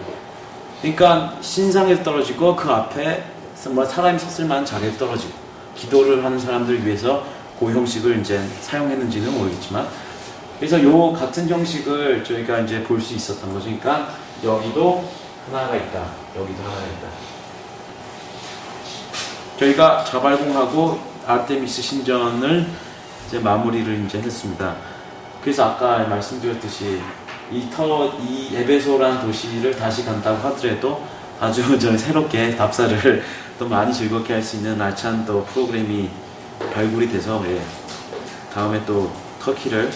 그러니까 신상에서 떨어지고 그 앞에 사람이 섰을 만한 자리에서 떨어지고, 기도를 하는 사람들을 위해서 그 형식을 이제 사용했는지는 모르겠지만, 그래서 요 같은 형식을 저희가 이제 볼 수 있었던 거죠. 그러니까 여기도 하나가 있다, 여기도 하나가 있다. 저희가 자발공하고 아르테미스 신전을 이제 마무리를 이제 했습니다. 그래서 아까 말씀드렸듯이 이 에베소라는 도시를 다시 간다고 하더라도 아주 새롭게 답사를 또 많이 즐겁게 할 수 있는 알찬 또 프로그램이 발굴이 돼서, 예, 다음에 또 터키를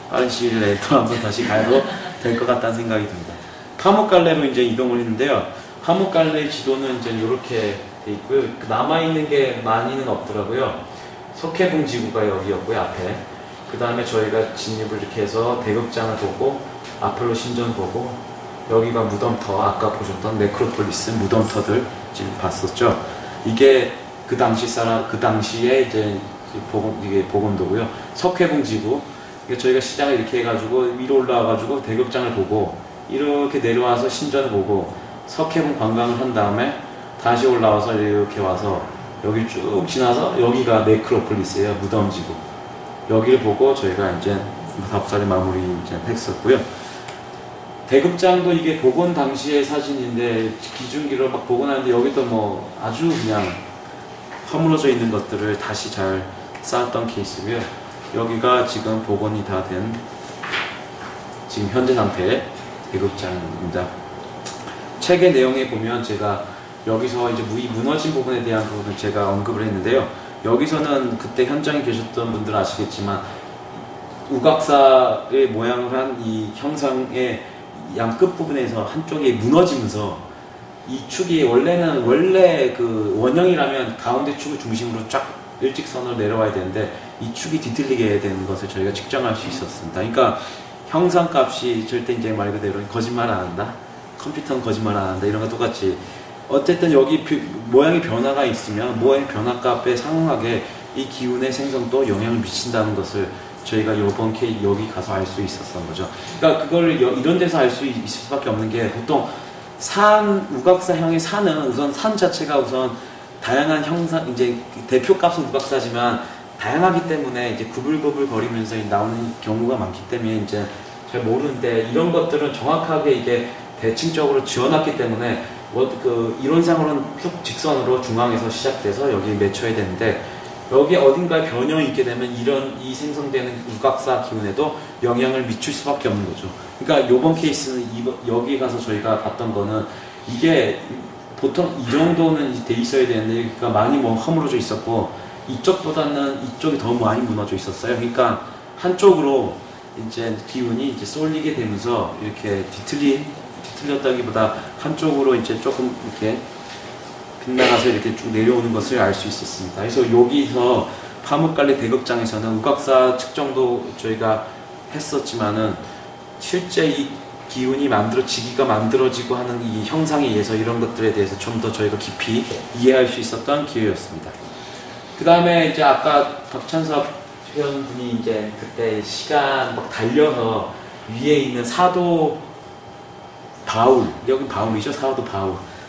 빠른 시일 내에 또 한번 다시 가도 될 것 같다는 생각이 듭니다. 파묵갈레로 이제 이동을 했는데요. 파묵갈레의 지도는 이제 이렇게 돼 있고요. 남아있는 게 많이는 없더라고요. 석회봉 지구가 여기였고요, 앞에. 그 다음에 저희가 진입을 이렇게 해서 대극장을 보고, 아폴로 신전 보고, 여기가 무덤터, 아까 보셨던 네크로폴리스 무덤터들 지금 봤었죠. 이게 그 당시에 이제 이게 보건도고요. 석회봉 지구. 저희가 시장을 이렇게 해가지고 위로 올라와가지고 대극장을 보고, 이렇게 내려와서 신전을 보고, 석회봉 관광을 한 다음에 다시 올라와서 이렇게 와서 여기 쭉 지나서 여기가 네크로폴리스예요. 무덤지구. 여기를 보고 저희가 이제 답사를 마무리 이제 했었고요. 대극장도 이게 복원 당시의 사진인데 기중기로 막 복원하는데 여기도 뭐 아주 그냥 허물어져 있는 것들을 다시 잘 쌓았던 케이스고요. 여기가 지금 복원이 다 된 지금 현재 상태의 대극장입니다. 책의 내용에 보면 제가 여기서 이제 이 무너진 부분에 대한 부분을 제가 언급을 했는데요. 여기서는 그때 현장에 계셨던 분들 아시겠지만 우각사의 모양을 한 이 형상의 양 끝부분에서 한쪽이 무너지면서 이 축이 원래 그 원형이라면 가운데 축을 중심으로 쫙 일직선으로 내려와야 되는데 이 축이 뒤틀리게 되는 것을 저희가 측정할 수 있었습니다. 그러니까 형상값이 절대 이제 말 그대로 거짓말 안 한다, 컴퓨터는 거짓말 안 한다, 이런 거 똑같이 어쨌든 여기 모양의 변화가 있으면 모양의 변화값에 상응하게 이 기운의 생성도 영향을 미친다는 것을 저희가 이번 케이스 여기 가서 알 수 있었던 거죠. 그러니까 그걸 이런 데서 알 수 있을 수밖에 없는 게, 보통 우각사형의 산은 우선 산 자체가 우선 다양한 형상, 이제 대표값은 우각사지만 다양하기 때문에 이제 구불구불 거리면서 나오는 경우가 많기 때문에 이제 잘 모르는데, 이런 것들은 정확하게 이게 대칭적으로 지어놨기 때문에 그 이론상으로는 쭉 직선으로 중앙에서 시작돼서 여기 맺혀야 되는데, 여기 어딘가에 변형이 있게 되면 이 생성되는 우각사 기운에도 영향을 미칠 수밖에 없는 거죠. 그러니까 요번 케이스는 여기 가서 저희가 봤던 거는 이게 보통 이 정도는 돼 있어야 되는데, 그러니까 많이 뭐 허물어져 있었고 이쪽보다는 이쪽이 더 많이 무너져 있었어요. 그러니까 한쪽으로 이제 기운이 이제 쏠리게 되면서 이렇게 뒤틀렸다기보다 한쪽으로 이제 조금 이렇게 빗나가서 이렇게 쭉 내려오는 것을 알 수 있었습니다. 그래서 여기서 파묵갈레 대극장에서는 우각사 측정도 저희가 했었지만은 실제 이 기운이 지기가 만들어지고 하는 이 형상에 의해서 이런 것들에 대해서 좀 더 저희가 깊이 이해할 수 있었던 기회였습니다. 그 다음에 이제 아까 박찬섭 회원분이 이제 그때 시간 막 달려서 위에 있는 사도 바울, 여기 바울이죠.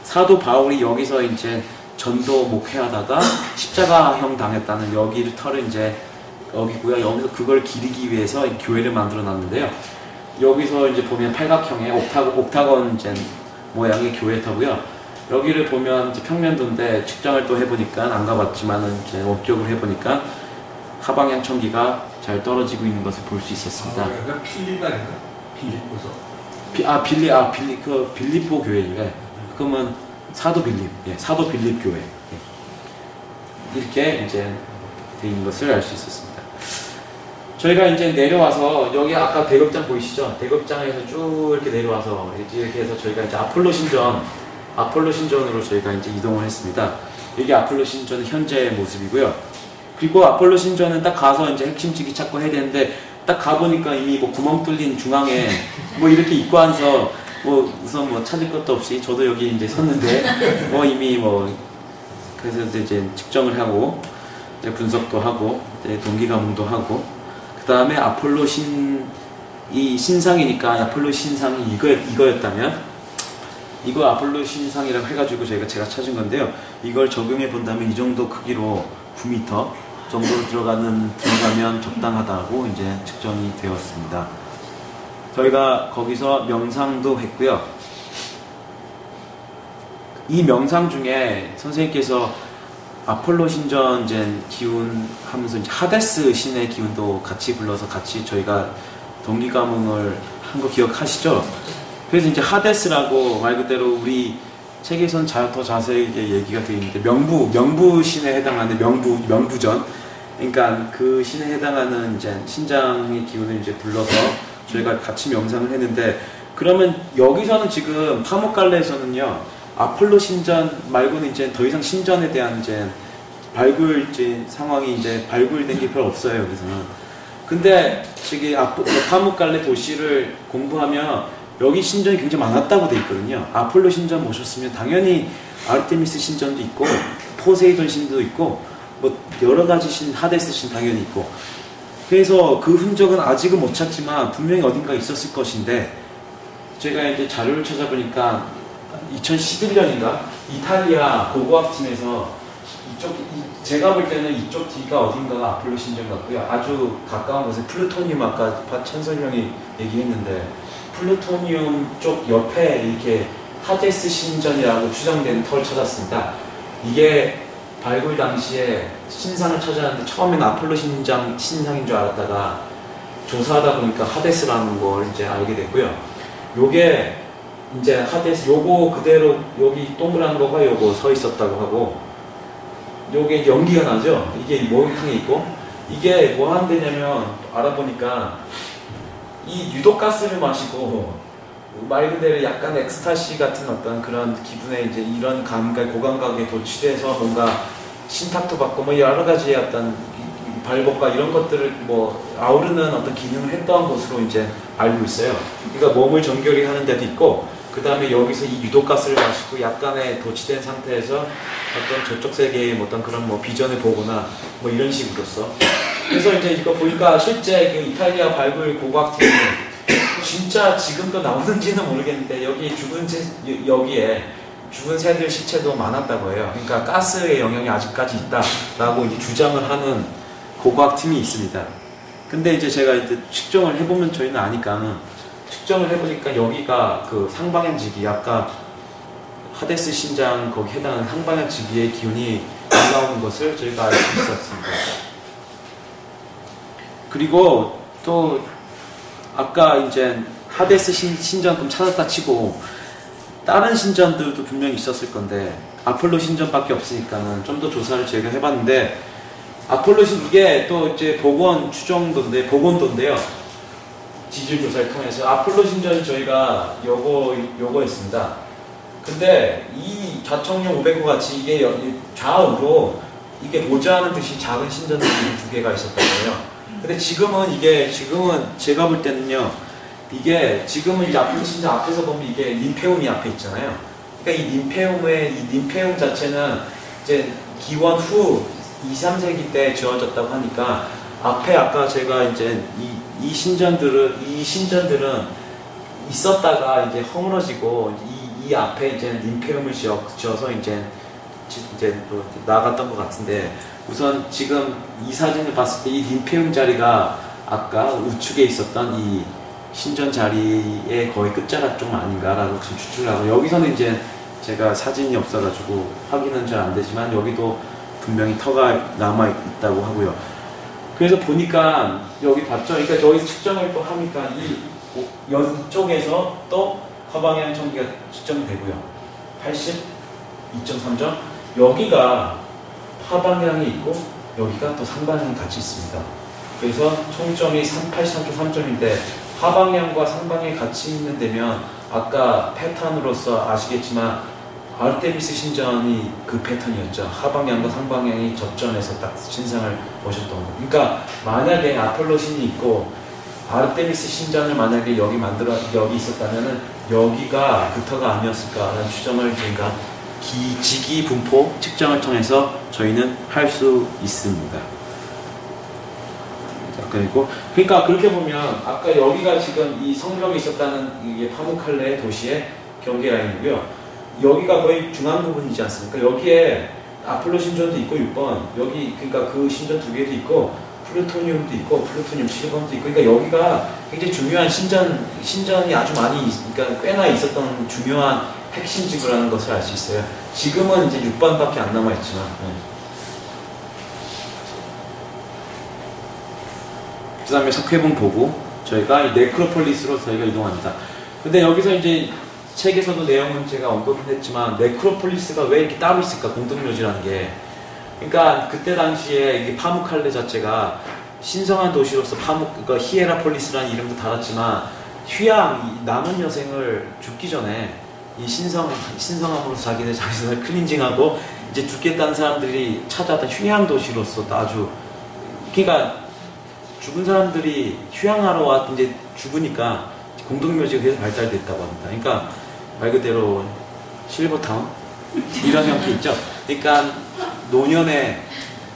사도 바울이 여기서 이제 전도 목회하다가 십자가형 당했다는 여기를 털을 이제 여기고요. 여기서 그걸 기리기 위해서 교회를 만들어 놨는데요. 여기서 이제 보면 팔각형의 옥타곤 이제 모양의 교회터고요. 여기를 보면 이제 평면도인데 측정을 또 해보니까 안 가봤지만은 이제 업적을 해보니까 하방향 천기가 잘 떨어지고 있는 것을 볼 수 있었습니다. 약간 필립 아닌가? 필립보서. 빌립보 교회예요. 그러면 사도 빌립 교회. 예. 이렇게 이제 돼 있는 것을 알 수 있었습니다. 저희가 이제 내려와서 여기 아까 대극장 보이시죠? 대극장에서 쭉 이렇게 내려와서 이렇게 해서 저희가 이제 아폴로 신전으로 저희가 이제 이동을 했습니다. 여기 아폴로 신전은 현재의 모습이고요. 그리고 아폴로 신전은 딱 가서 이제 핵심지기 찾고 해야 되는데, 딱 가보니까 이미 뭐 구멍 뚫린 중앙에 뭐 이렇게 입고 와서 뭐 우선 뭐 찾을 것도 없이 저도 여기 이제 섰는데 뭐 이미 뭐 그래서 이제 측정을 하고 이제 분석도 하고 이제 동기 가뭉도 하고 그 다음에 아폴로 이 신상이니까 아폴로 신상이 이거였다면 이거 아폴로 신상이라고 해가지고 제가 찾은 건데요. 이걸 적용해 본다면 이 정도 크기로 9m 정도로 들어가면 적당하다고 이제 측정이 되었습니다. 저희가 거기서 명상도 했고요. 이 명상 중에 선생님께서 아폴로 신전 이제 기운 하면서 이제 하데스 신의 기운도 같이 불러서 같이 저희가 동기 가뭉을 한 거 기억하시죠? 그래서 이제 하데스라고 말 그대로 우리 책에선 더 자세하게 얘기가 되어 있는데 명부 신에 해당하는 명부전, 그러니까 그 신에 해당하는 이제 신장의 기운을 이제 불러서 저희가 같이 명상을 했는데, 그러면 여기서는 지금 파묵갈레에서는요 아폴로 신전 말고는 이제 더 이상 신전에 대한 이제 상황이 이제 발굴된 게 별로 없어요 여기서는. 근데 저기 파묵갈레 도시를 공부하면 여기 신전이 굉장히 많았다고 돼 있거든요. 아폴로 신전 모셨으면 당연히 아르테미스 신전도 있고 포세이돈 신도 있고 뭐 여러 가지 하데스 신 당연히 있고, 그래서 그 흔적은 아직은 못 찾지만 분명히 어딘가 있었을 것인데, 제가 이제 자료를 찾아보니까 2011년인가 이탈리아 고고학팀에서 제가 볼 때는 이쪽 뒤가 어딘가가 아폴로 신전 같고요. 아주 가까운 곳에 플루토늄, 아까 천설 형이 얘기했는데 플루토늄 쪽 옆에 이렇게 하데스 신전이라고 추정되는 터를 찾았습니다. 이게 발굴 당시에 신상을 찾았는데 처음에는 아폴로 신상인 줄 알았다가 조사하다 보니까 하데스라는 걸 이제 알게 됐고요. 요게 이제 하데스, 요거 그대로 여기 동그란 거가 요거 서 있었다고 하고, 요게 연기가 나죠? 이게 목욕탕에 있고, 이게 뭐 하는 데냐면 알아보니까 이 유독가스를 마시고 말 그대로 약간 엑스타시 같은 어떤 그런 기분에 이제 이런 고감각에 도취돼서 뭔가 신탁도 받고 뭐 여러 가지의 어떤 발복과 이런 것들을 뭐 아우르는 어떤 기능을 했던 것으로 이제 알고 있어요. 그러니까 몸을 정결히 하는 데도 있고, 그 다음에 여기서 이 유독가스를 마시고 약간의 도취된 상태에서 어떤 저쪽 세계의 어떤 그런 뭐 비전을 보거나 뭐 이런 식으로서. 그래서 이제 이거 보니까 실제 그 이탈리아 발굴 고고학팀이 진짜 지금도 나오는지는 모르겠는데 여기에 죽은 새들 시체도 많았다고 해요. 그러니까 가스의 영향이 아직까지 있다라고 이제 주장을 하는 고고학팀이 있습니다. 근데 이제 제가 이제 측정을 해보면 저희는 아니까 측정을 해보니까 여기가 그 상방향지기, 아까 하데스 신장 거기 해당하는 상방향지기의 기운이 올라오는 것을 저희가 알 수 있었습니다. 그리고 또 아까 이제 하데스 신전 좀 찾았다 치고 다른 신전들도 분명히 있었을 건데 아폴로 신전밖에 없으니까는 좀 더 조사를 저희가 해봤는데, 아폴로 이게 또 이제 복원도인데요. 지질 조사를 통해서 아폴로 신전이 저희가 요거 있습니다. 근데 이 좌청룡 500호 같이 이게 좌우로 이게 모자하는 듯이 작은 신전들이 두 개가 있었던 거예요. 근데 지금은 제가 볼 때는요, 이게 지금은 이제 아폴로 신전 앞에서 보면 이게 림페움이 앞에 있잖아요. 그러니까 이 림페움 자체는 이제 기원 후 2, 3세기 때 지어졌다고 하니까 앞에 아까 제가 이제 이 신전들은 있었다가 이제 허물어지고 이 앞에 이제 림페움을 지어서 이제 또 나갔던 것 같은데, 우선 지금 이 사진을 봤을 때 이 림페움 자리가 아까 우측에 있었던 이 신전 자리의 거의 끝자락 좀 아닌가라고 지금 추측을 하고, 여기서는 이제 제가 사진이 없어가지고 확인은 잘 안 되지만 여기도 분명히 터가 남아 있다고 하고요. 그래서 보니까 여기 봤죠? 그러니까 저기 측정을 또 하니까 이쪽에서 또 화방향 청기가 측정이 되고요. 82.3점. 여기가 화방향이 있고 여기가 또 상방향이 같이 있습니다. 그래서 총점이 83.3점인데 하방향과 상방향이 같이 있는 데면 아까 패턴으로서 아시겠지만 아르테미스 신전이 그 패턴이었죠. 하방향과 상방향이 저점에서 딱 신상을 모셨던 거. 그러니까 만약에 아폴로 신이 있고 아르테미스 신전을 만약에 여기 있었다면은 여기가 그 터가 아니었을까라는 추정을 제가 지기 분포 측정을 통해서 저희는 할 수 있습니다. 그리고 그러니까 그렇게 보면 아까 여기가 지금 이 성벽이 있었다는 이게 파묵칼레 도시의 경계 라인이고요. 여기가 거의 중앙 부분이지 않습니까? 여기에 아폴로 신전도 있고 6번 여기 그러니까 그 신전 두 개도 있고 플루토늄도 있고 플루토늄 7번도 있고 그러니까 여기가 굉장히 중요한 신전이 아주 많이 그러니까 꽤나 있었던 중요한 핵심 지구라는 것을 알 수 있어요. 지금은 이제 6번밖에 안 남아 있지만. 그 다음에 석회봉 보고 저희가 이 네크로폴리스로 저희가 이동합니다. 근데 여기서 이제 책에서도 내용은 제가 언급은 했지만 네크로폴리스가 왜 이렇게 따로 있을까? 공동묘지라는 게. 그러니까 그때 당시에 이게 파묵칼레 자체가 신성한 도시로서 그러니까 히에라폴리스라는 이름도 달았지만 남은 여생을 죽기 전에 이 신성함으로써 자기들 클린징하고 이제 죽겠다는 사람들이 찾아왔던 휴양 도시로서 아주 그러니까 죽은 사람들이 휴양하러 왔 이제 죽으니까 공동묘지가 계속 발달됐다고 합니다. 그러니까 말 그대로 실버타운 이런 형태 있죠. 그러니까 노년에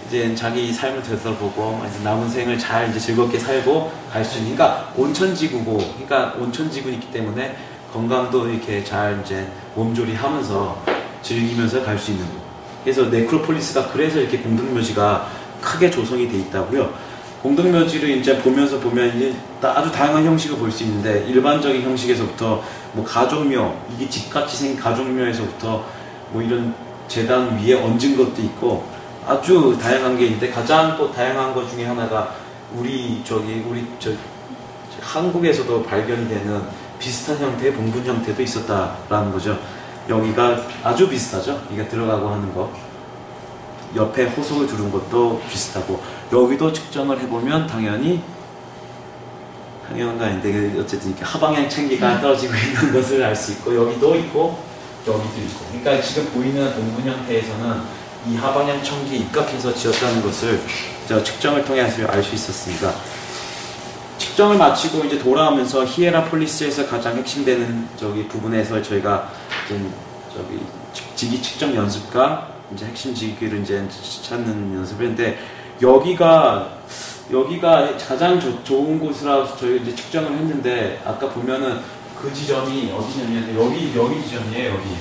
이제 자기 삶을 되돌아보고 남은 생을 잘 이제 즐겁게 살고 갈 수 있는 그러니까 온천지구고 그러니까 온천지구이기 때문에 건강도 이렇게 잘 이제 몸조리하면서 즐기면서 갈 수 있는 거. 그래서 네크로폴리스가 그래서 이렇게 공동묘지가 크게 조성이 돼 있다고요. 공동묘지를 이제 보면 이제 아주 다양한 형식을 볼 수 있는데 일반적인 형식에서부터 뭐 가족묘 이게 집같이 생긴 가족묘에서부터 뭐 이런 재단 위에 얹은 것도 있고 아주 다양한 게 있는데 가장 또 다양한 것 중에 하나가 우리 한국에서도 발견이 되는 비슷한 형태의 봉분 형태도 있었다라는 거죠. 여기가 아주 비슷하죠. 이게 들어가고 하는 거. 옆에 호속을 두른 것도 비슷하고 여기도 측정을 해보면 당연한 거 아닌데 어쨌든 이렇게 하방향 챙기가 떨어지고 있는 것을 알 수 있고 여기도 있고 여기도 있고 그러니까 지금 보이는 봉분 형태에서는 이 하방향 청기에 입각해서 지었다는 것을 측정을 통해 알 수 있었습니다. 측정을 마치고 이제 돌아오면서 히에라폴리스에서 가장 핵심되는 부분에서 저희가 지기 측정 연습과 이제 핵심 지기를 이제 찾는 연습을 했는데 여기가 가장 좋은 곳이라서 저희 이제 측정을 했는데 아까 보면은 그 지점이 어디냐면 여기 지점이에요. 여기.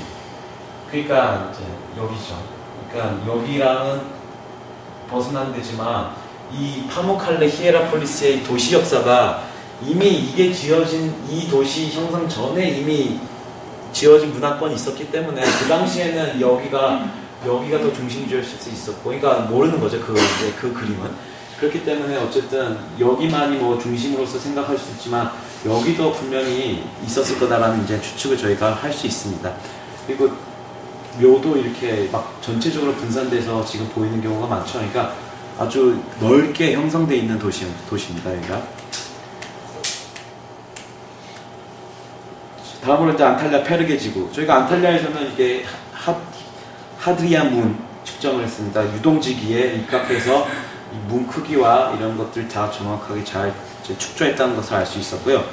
그러니까 이제 여기죠. 그러니까 여기랑은 벗어난 데지만 이 파묵칼레 히에라폴리스의 도시 역사가 이미 이게 지어진 이 도시 형성 전에 이미 지어진 문화권이 있었기 때문에 그 당시에는 여기가 더 중심지일 수 있었고, 그러니까 모르는 거죠 그 그림은. 그렇기 때문에 어쨌든 여기만이 뭐 중심으로서 생각할 수 있지만 여기도 분명히 있었을 거다라는 이제 추측을 저희가 할 수 있습니다. 그리고 묘도 이렇게 막 전체적으로 분산돼서 지금 보이는 경우가 많죠. 그러니까 아주 넓게 형성되어 있는 도시입니다. 여기가. 다음으로 이제 안탈리아 페르게 지구. 저희가 안탈리아에서는 이게 하드리안 문 측정을 했습니다. 유동지기에 입각해서 문 크기와 이런 것들 다 정확하게 잘 축조했다는 것을 알 수 있었고요.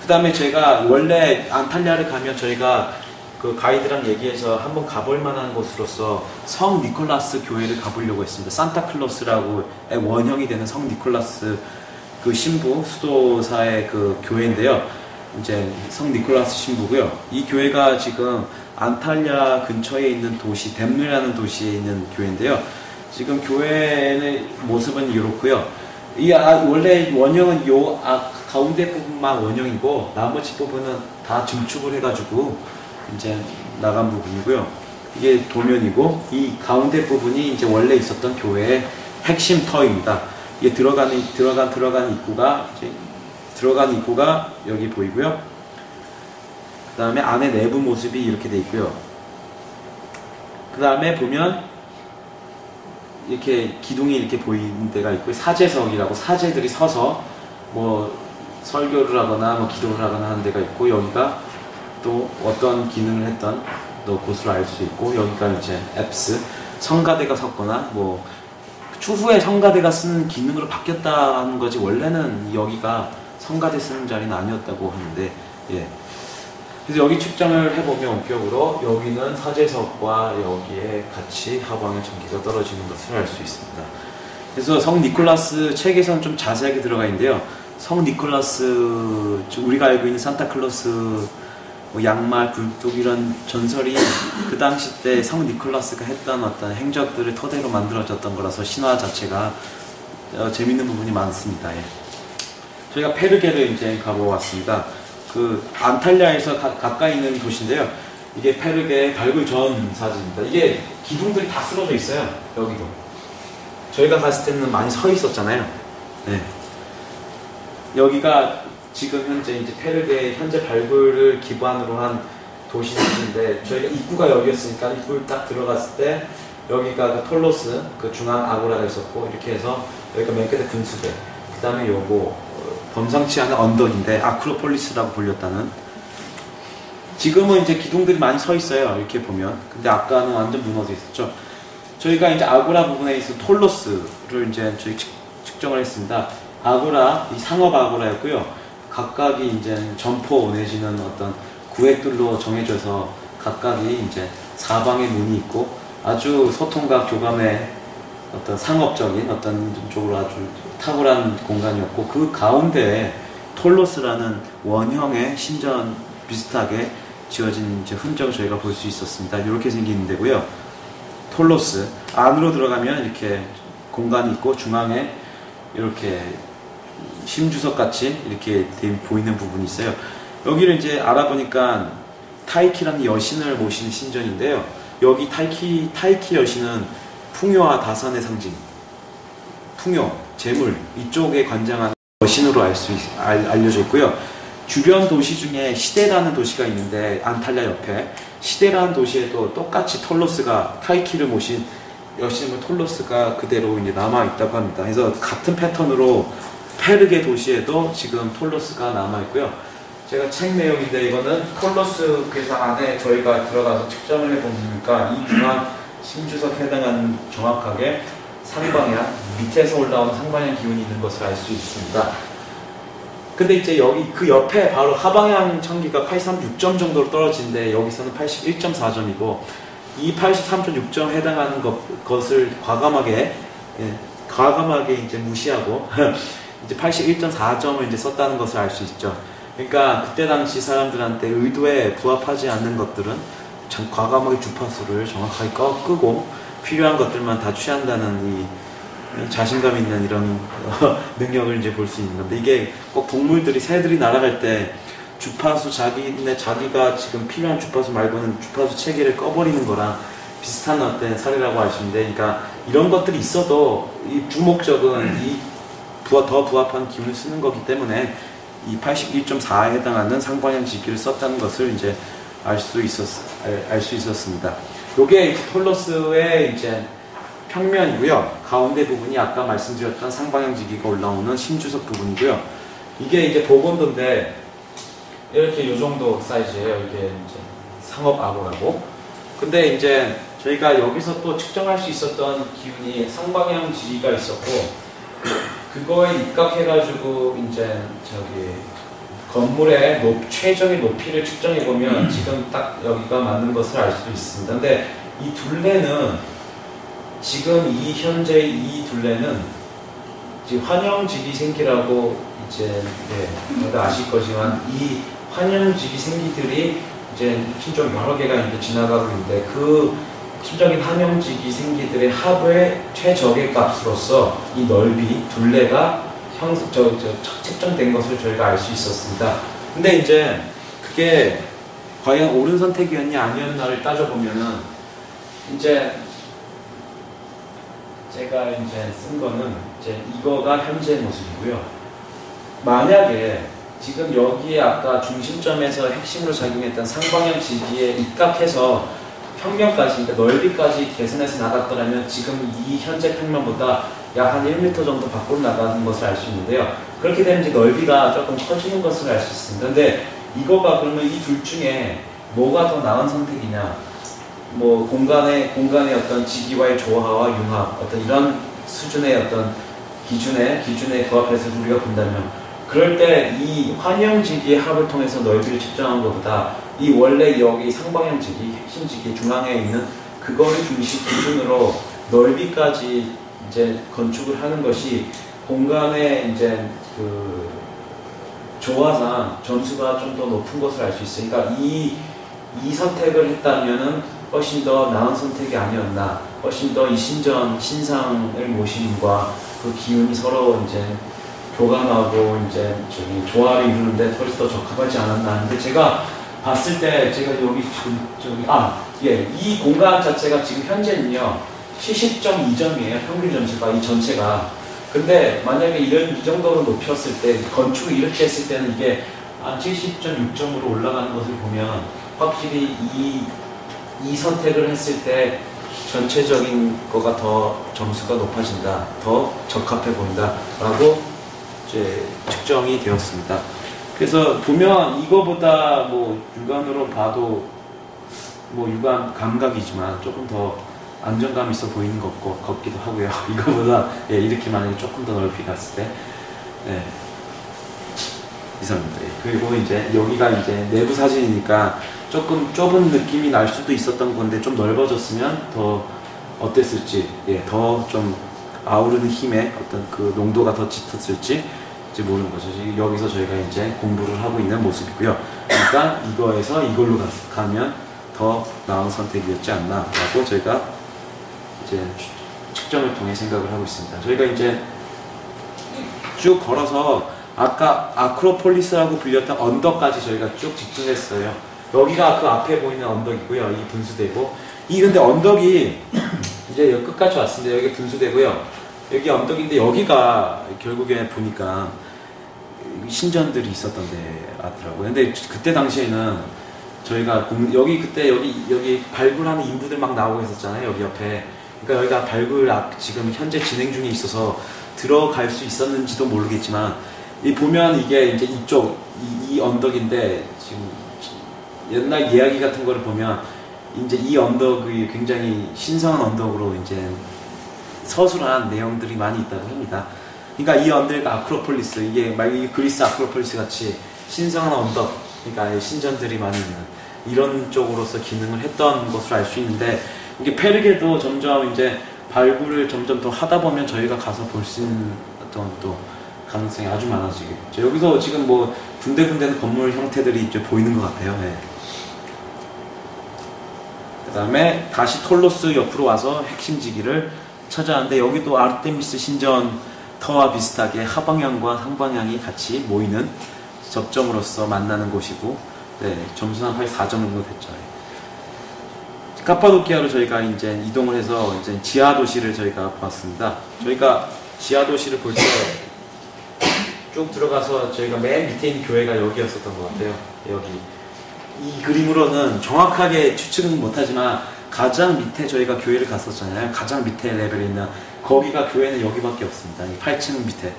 그 다음에 제가 원래 안탈리아를 가면 저희가 그 가이드랑 얘기해서 한번 가볼 만한 곳으로서 성 니콜라스 교회를 가보려고 했습니다. 산타클로스라고 원형이 되는 성 니콜라스 그 신부 수도사의 그 교회인데요. 이제 성 니콜라스 신부고요. 이 교회가 지금 안탈리아 근처에 있는 도시 뎀르라는 도시에 있는 교회인데요. 지금 교회의 모습은 이렇고요. 원래 원형은 가운데 부분만 원형이고 나머지 부분은 다 증축을 해가지고 이제 나간 부분이고요. 이게 도면이고 이 가운데 부분이 이제 원래 있었던 교회의 핵심 터입니다. 이게 들어간 입구가 여기 보이고요. 그 다음에 안에 내부 모습이 이렇게 돼 있고요. 그 다음에 보면 이렇게 기둥이 이렇게 보이는 데가 있고 사제석이라고 사제들이 서서 뭐 설교를 하거나 뭐 기도를 하거나 하는 데가 있고 여기가 또 어떤 기능을 했던 곳으로 알 수 있고 여기가 이제 앱스 성가대가 섰거나 뭐 추후에 성가대가 쓰는 기능으로 바뀌었다는 거지 원래는 여기가 성가대 쓰는 자리는 아니었다고 하는데 예. 그래서 여기 측정을 해보면 원격으로 여기는 서재석과 여기에 같이 하방의 전기가 떨어지는 것을 알 수 있습니다. 그래서 성 니콜라스 책에서는 좀 자세하게 들어가 있는데요. 성 니콜라스, 우리가 알고 있는 산타클로스, 뭐 양말, 굴뚝 이런 전설이 그 당시 때 성 니콜라스가 했던 어떤 행적들을 토대로 만들어졌던 거라서 신화 자체가 재밌는 부분이 많습니다. 예. 저희가 페르게를 이제 가보았습니다. 그 안탈리아에서 가까이 있는 도시인데요. 이게 페르게 발굴 전 사진입니다. 이게 기둥들이 다 쓰러져 있어요. 여기도. 저희가 갔을 때는 많이 서 있었잖아요. 네. 여기가 지금 현재 이제 페르게 현재 발굴을 기반으로 한 도시인데 저희가 입구가 여기였으니까 입구를 딱 들어갔을 때 여기가 그 톨로스 그 중앙 아고라가 있었고 이렇게 해서 여기가 맨 끝에 분수대. 그 다음에 요거 범상치 않은 언덕인데 아크로폴리스라고 불렸다는. 지금은 이제 기둥들이 많이 서 있어요. 이렇게 보면. 근데 아까는 완전 무너져 있었죠. 저희가 이제 아고라 부분에 있어 톨로스를 이제 저희 측정을 했습니다. 아고라, 이 상업 아고라였고요. 각각이 이제 점포 내지는 어떤 구획들로 정해져서 각각이 이제 사방에 문이 있고 아주 소통과 교감의 어떤 상업적인 어떤 쪽으로 아주 탁월한 공간이었고 그 가운데에 톨로스라는 원형의 신전 비슷하게 지어진 이제 흔적을 저희가 볼 수 있었습니다. 이렇게 생긴 데고요. 톨로스 안으로 들어가면 이렇게 공간이 있고 중앙에 이렇게 심주석 같이 이렇게 보이는 부분이 있어요. 여기를 이제 알아보니까 타이키라는 여신을 모시는 신전인데요. 여기 타이키 여신은 풍요와 다산의 상징, 풍요, 재물 이쪽에 관장하는 여신으로 알려져 있고요. 주변 도시 중에 시데라는 도시가 있는데 안탈리아 옆에 시데라는 도시에도 똑같이 톨로스가 타이키를 모신 여신의 톨로스가 그대로 이제 남아 있다고 합니다. 그래서 같은 패턴으로 페르게 도시에도 지금 톨로스가 남아 있고요. 제가 책 내용인데 이거는 톨로스 그래서 안에 저희가 들어가서 측정을 해보니까 이 중앙 심주석 해당하는 정확하게 상방향 밑에서 올라온 상방향 기운이 있는 것을 알 수 있습니다. 근데 이제 여기 그 옆에 바로 하방향 천기가 83.6점 정도로 떨어지는데 여기서는 81.4점이고 이 83.6점 해당하는 것을 과감하게 이제 무시하고 이제 81.4점을 이제 썼다는 것을 알 수 있죠. 그러니까 그때 당시 사람들한테 의도에 부합하지 않는 것들은 과감하게 주파수를 정확하게 끄고 필요한 것들만 다 취한다는 이 자신감 있는 이런 능력을 이제 볼 수 있는 건데 이게 꼭 동물들이 새들이 날아갈 때 주파수 자기가 지금 필요한 주파수 말고는 주파수 체계를 꺼버리는 거랑 비슷한 어떤 사례라고 할 수 있는데 그러니까 이런 것들이 있어도 이 주목적은 이 더 부합한 기운을 쓰는 거기 때문에 이 81.4에 해당하는 상방향 지기를 썼다는 것을 이제 알 수 있었습니다. 요게 톨로스의 이제 평면이고요. 가운데 부분이 아까 말씀드렸던 상방향 지기가 올라오는 심주석 부분이고요. 이게 이제 보건도인데 이렇게 요 정도 사이즈예요. 이게 이제 상업 아고라고. 근데 이제 저희가 여기서 또 측정할 수 있었던 기운이 상방향 지기가 있었고 그거에 입각해가지고 이제 저기 건물의 최적의 높이를 측정해보면 지금 딱 여기가 맞는 것을 알 수 있습니다. 근데 이 둘레는 지금 현재 이 둘레는 지금 환영지기 생기라고 이제 다들 아실 거지만 이 환영지기 생기들이 이제 신종 여러 개가 이제 지나가고 있는데 그 심적인 환영지기 생기들의 합의 최적의 값으로서 이 넓이 둘레가 책정된 것을 저희가 알 수 있었습니다. 근데 이제 그게 과연 옳은 선택이었냐 아니었나를 따져보면은 이제 제가 이제 쓴 거는 이제 이거가 현재 모습이고요. 만약에 지금 여기에 아까 중심점에서 핵심으로 작용했던 상방향 지기에 입각해서 평면까지, 그러니까 넓이까지 계산해서 나갔더라면 지금 이 현재 평면보다 약 한 1m 정도 밖으로 나가는 것을 알 수 있는데요. 그렇게 되면 이제 넓이가 조금 커지는 것을 알 수 있습니다. 근데 이거가 그러면 이 둘 중에 뭐가 더 나은 선택이냐? 뭐 공간의 어떤 지기와의 조화와 융합, 어떤 이런 수준의 어떤 기준에 부합해서 우리가 본다면 그럴 때 이 환영지기의 합을 통해서 넓이를 측정한 것보다 이 원래 여기 상방향지기, 핵심지기 중앙에 있는 그거를 기준으로 넓이까지 이제 건축을 하는 것이 공간의 이제 그 조화상 점수가 좀 더 높은 것을 알 수 있어요. 그러니까 이 선택을 했다면은 훨씬 더 나은 선택이 아니었나. 훨씬 더 이 신상을 모심과 그 기운이 서로 이제 교감하고 이제 저기 조화를 이루는데 훨씬 더 적합하지 않았나. 근데 제가 봤을 때 제가 여기 지금 이 공간 자체가 지금 현재는요 70.2점이에요. 평균 점수가 이 전체가. 근데 만약에 이 정도로 높였을 때 건축을 이렇게 했을 때는 이게 한 70.6점으로 올라가는 것을 보면 확실히 이 선택을 했을 때 전체적인 거가 더 점수가 높아진다, 더 적합해 보인다 라고 이제 측정이 되었습니다. 그래서 보면 이거보다 뭐 육안으로 봐도 뭐 육안 감각이지만 조금 더 안정감 있어 보이는 것 같기도 하고요. 이거보다 이렇게 만약에 조금 더 넓이 갔을 때 이상입니다. 그리고 이제 여기가 이제 내부 사진이니까 조금 좁은 느낌이 날 수도 있었던 건데 좀 넓어졌으면 더 어땠을지, 더 좀 아우르는 힘의 어떤 그 농도가 더 짙었을지 이제 모르는 거죠. 여기서 저희가 이제 공부를 하고 있는 모습이고요. 그러니까 이거에서 이걸로 가면 더 나은 선택이었지 않나라고 저희가 이제 측정을 통해 생각을 하고 있습니다. 저희가 이제 쭉 걸어서 아까 아크로폴리스라고 불렸던 언덕까지 저희가 쭉 직진했어요. 여기가 그 앞에 보이는 언덕이고요. 이 분수대고. 근데 언덕이 이제 여기 끝까지 왔습니다. 여기 분수대고요. 여기 언덕인데 여기가 결국에 보니까 신전들이 있었던 데 같더라고요. 근데 그때 당시에는 저희가 여기 발굴하는 인부들 막 나오고 있었잖아요. 여기 옆에. 그러니까 여기가 발굴 지금 현재 진행 중에 있어서 들어갈 수 있었는지도 모르겠지만 보면 이게 이제 이 언덕인데 지금 옛날 이야기 같은 거를 보면 이제 이 언덕이 굉장히 신성한 언덕으로 이제 서술한 내용들이 많이 있다고 합니다. 그러니까 이 언덕이 아크로폴리스, 이게 막 그리스 아크로폴리스 같이 신성한 언덕, 그러니까 신전들이 많이 있는 이런 쪽으로서 기능을 했던 것으로 알 수 있는데, 이게 페르게도 점점 이제 발굴을 점점 더 하다 보면 저희가 가서 볼 수 있는 어떤 또 가능성이 아주 많아지겠죠. 여기서 지금 뭐 군데군데 건물 형태들이 이제 보이는 것 같아요. 그 다음에 다시 톨로스 옆으로 와서 핵심지기를 찾아왔는데, 여기도 아르테미스 신전 터와 비슷하게 하방향과 상방향이 같이 모이는 접점으로서 만나는 곳이고, 점수는 한 4점 정도 됐죠. 카파도키아로 저희가 이제 이동을 해서 이제 지하 도시를 저희가 봤습니다. 저희가 지하 도시를 볼 때 쭉 들어가서 저희가 맨 밑에 있는 교회가 여기였었던 것 같아요. 여기. 이 그림으로는 정확하게 추측은 못하지만 가장 밑에 저희가 교회를 갔었잖아요. 가장 밑에 레벨에 있는 거기가 교회는 여기밖에 없습니다. 8층 밑에.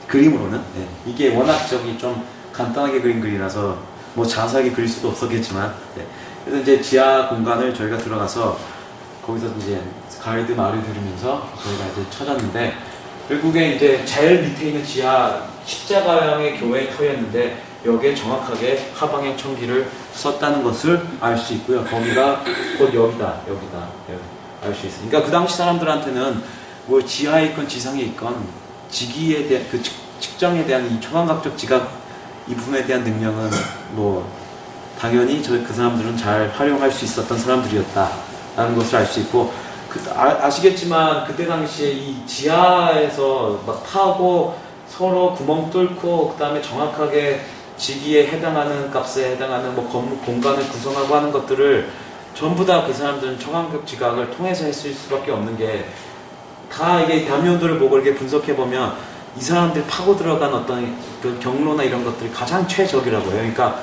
그림으로는. 이게 워낙 좀 간단하게 그린 글이라서 뭐 자세하게 그릴 수도 없었겠지만. 그래서 이제 지하 공간을 저희가 들어가서 거기서 이제 가이드 말을 들으면서 저희가 이제 찾았는데, 결국에 이제 제일 밑에 있는 지하 십자가형의 교회 터였는데 여기에 정확하게 하방향 청기를 썼다는 것을 알 수 있고요. 거기가 곧 여기다 알 수 있어요. 그러니까 그 당시 사람들한테는 뭐 지하에 있건 지상에 있건 지기에 대한 그 측정에 대한 이 초감각적 지각 이 부분에 대한 능력은 뭐 당연히 그 사람들은 잘 활용할 수 있었던 사람들이었다라는 것을 알 수 있고, 아시겠지만 그때 당시에 이 지하에서 막 파고 서로 구멍 뚫고 그 다음에 정확하게 지기에 해당하는 값에 해당하는 뭐 건물 공간을 구성하고 하는 것들을 전부 다 그 사람들은 초감각 지각을 통해서 했을 수밖에 없는 게, 다 이게 담요들을 보고 이렇게 분석해 보면 이 사람들이 파고 들어간 어떤 그 경로나 이런 것들이 가장 최적이라고 해요. 그러니까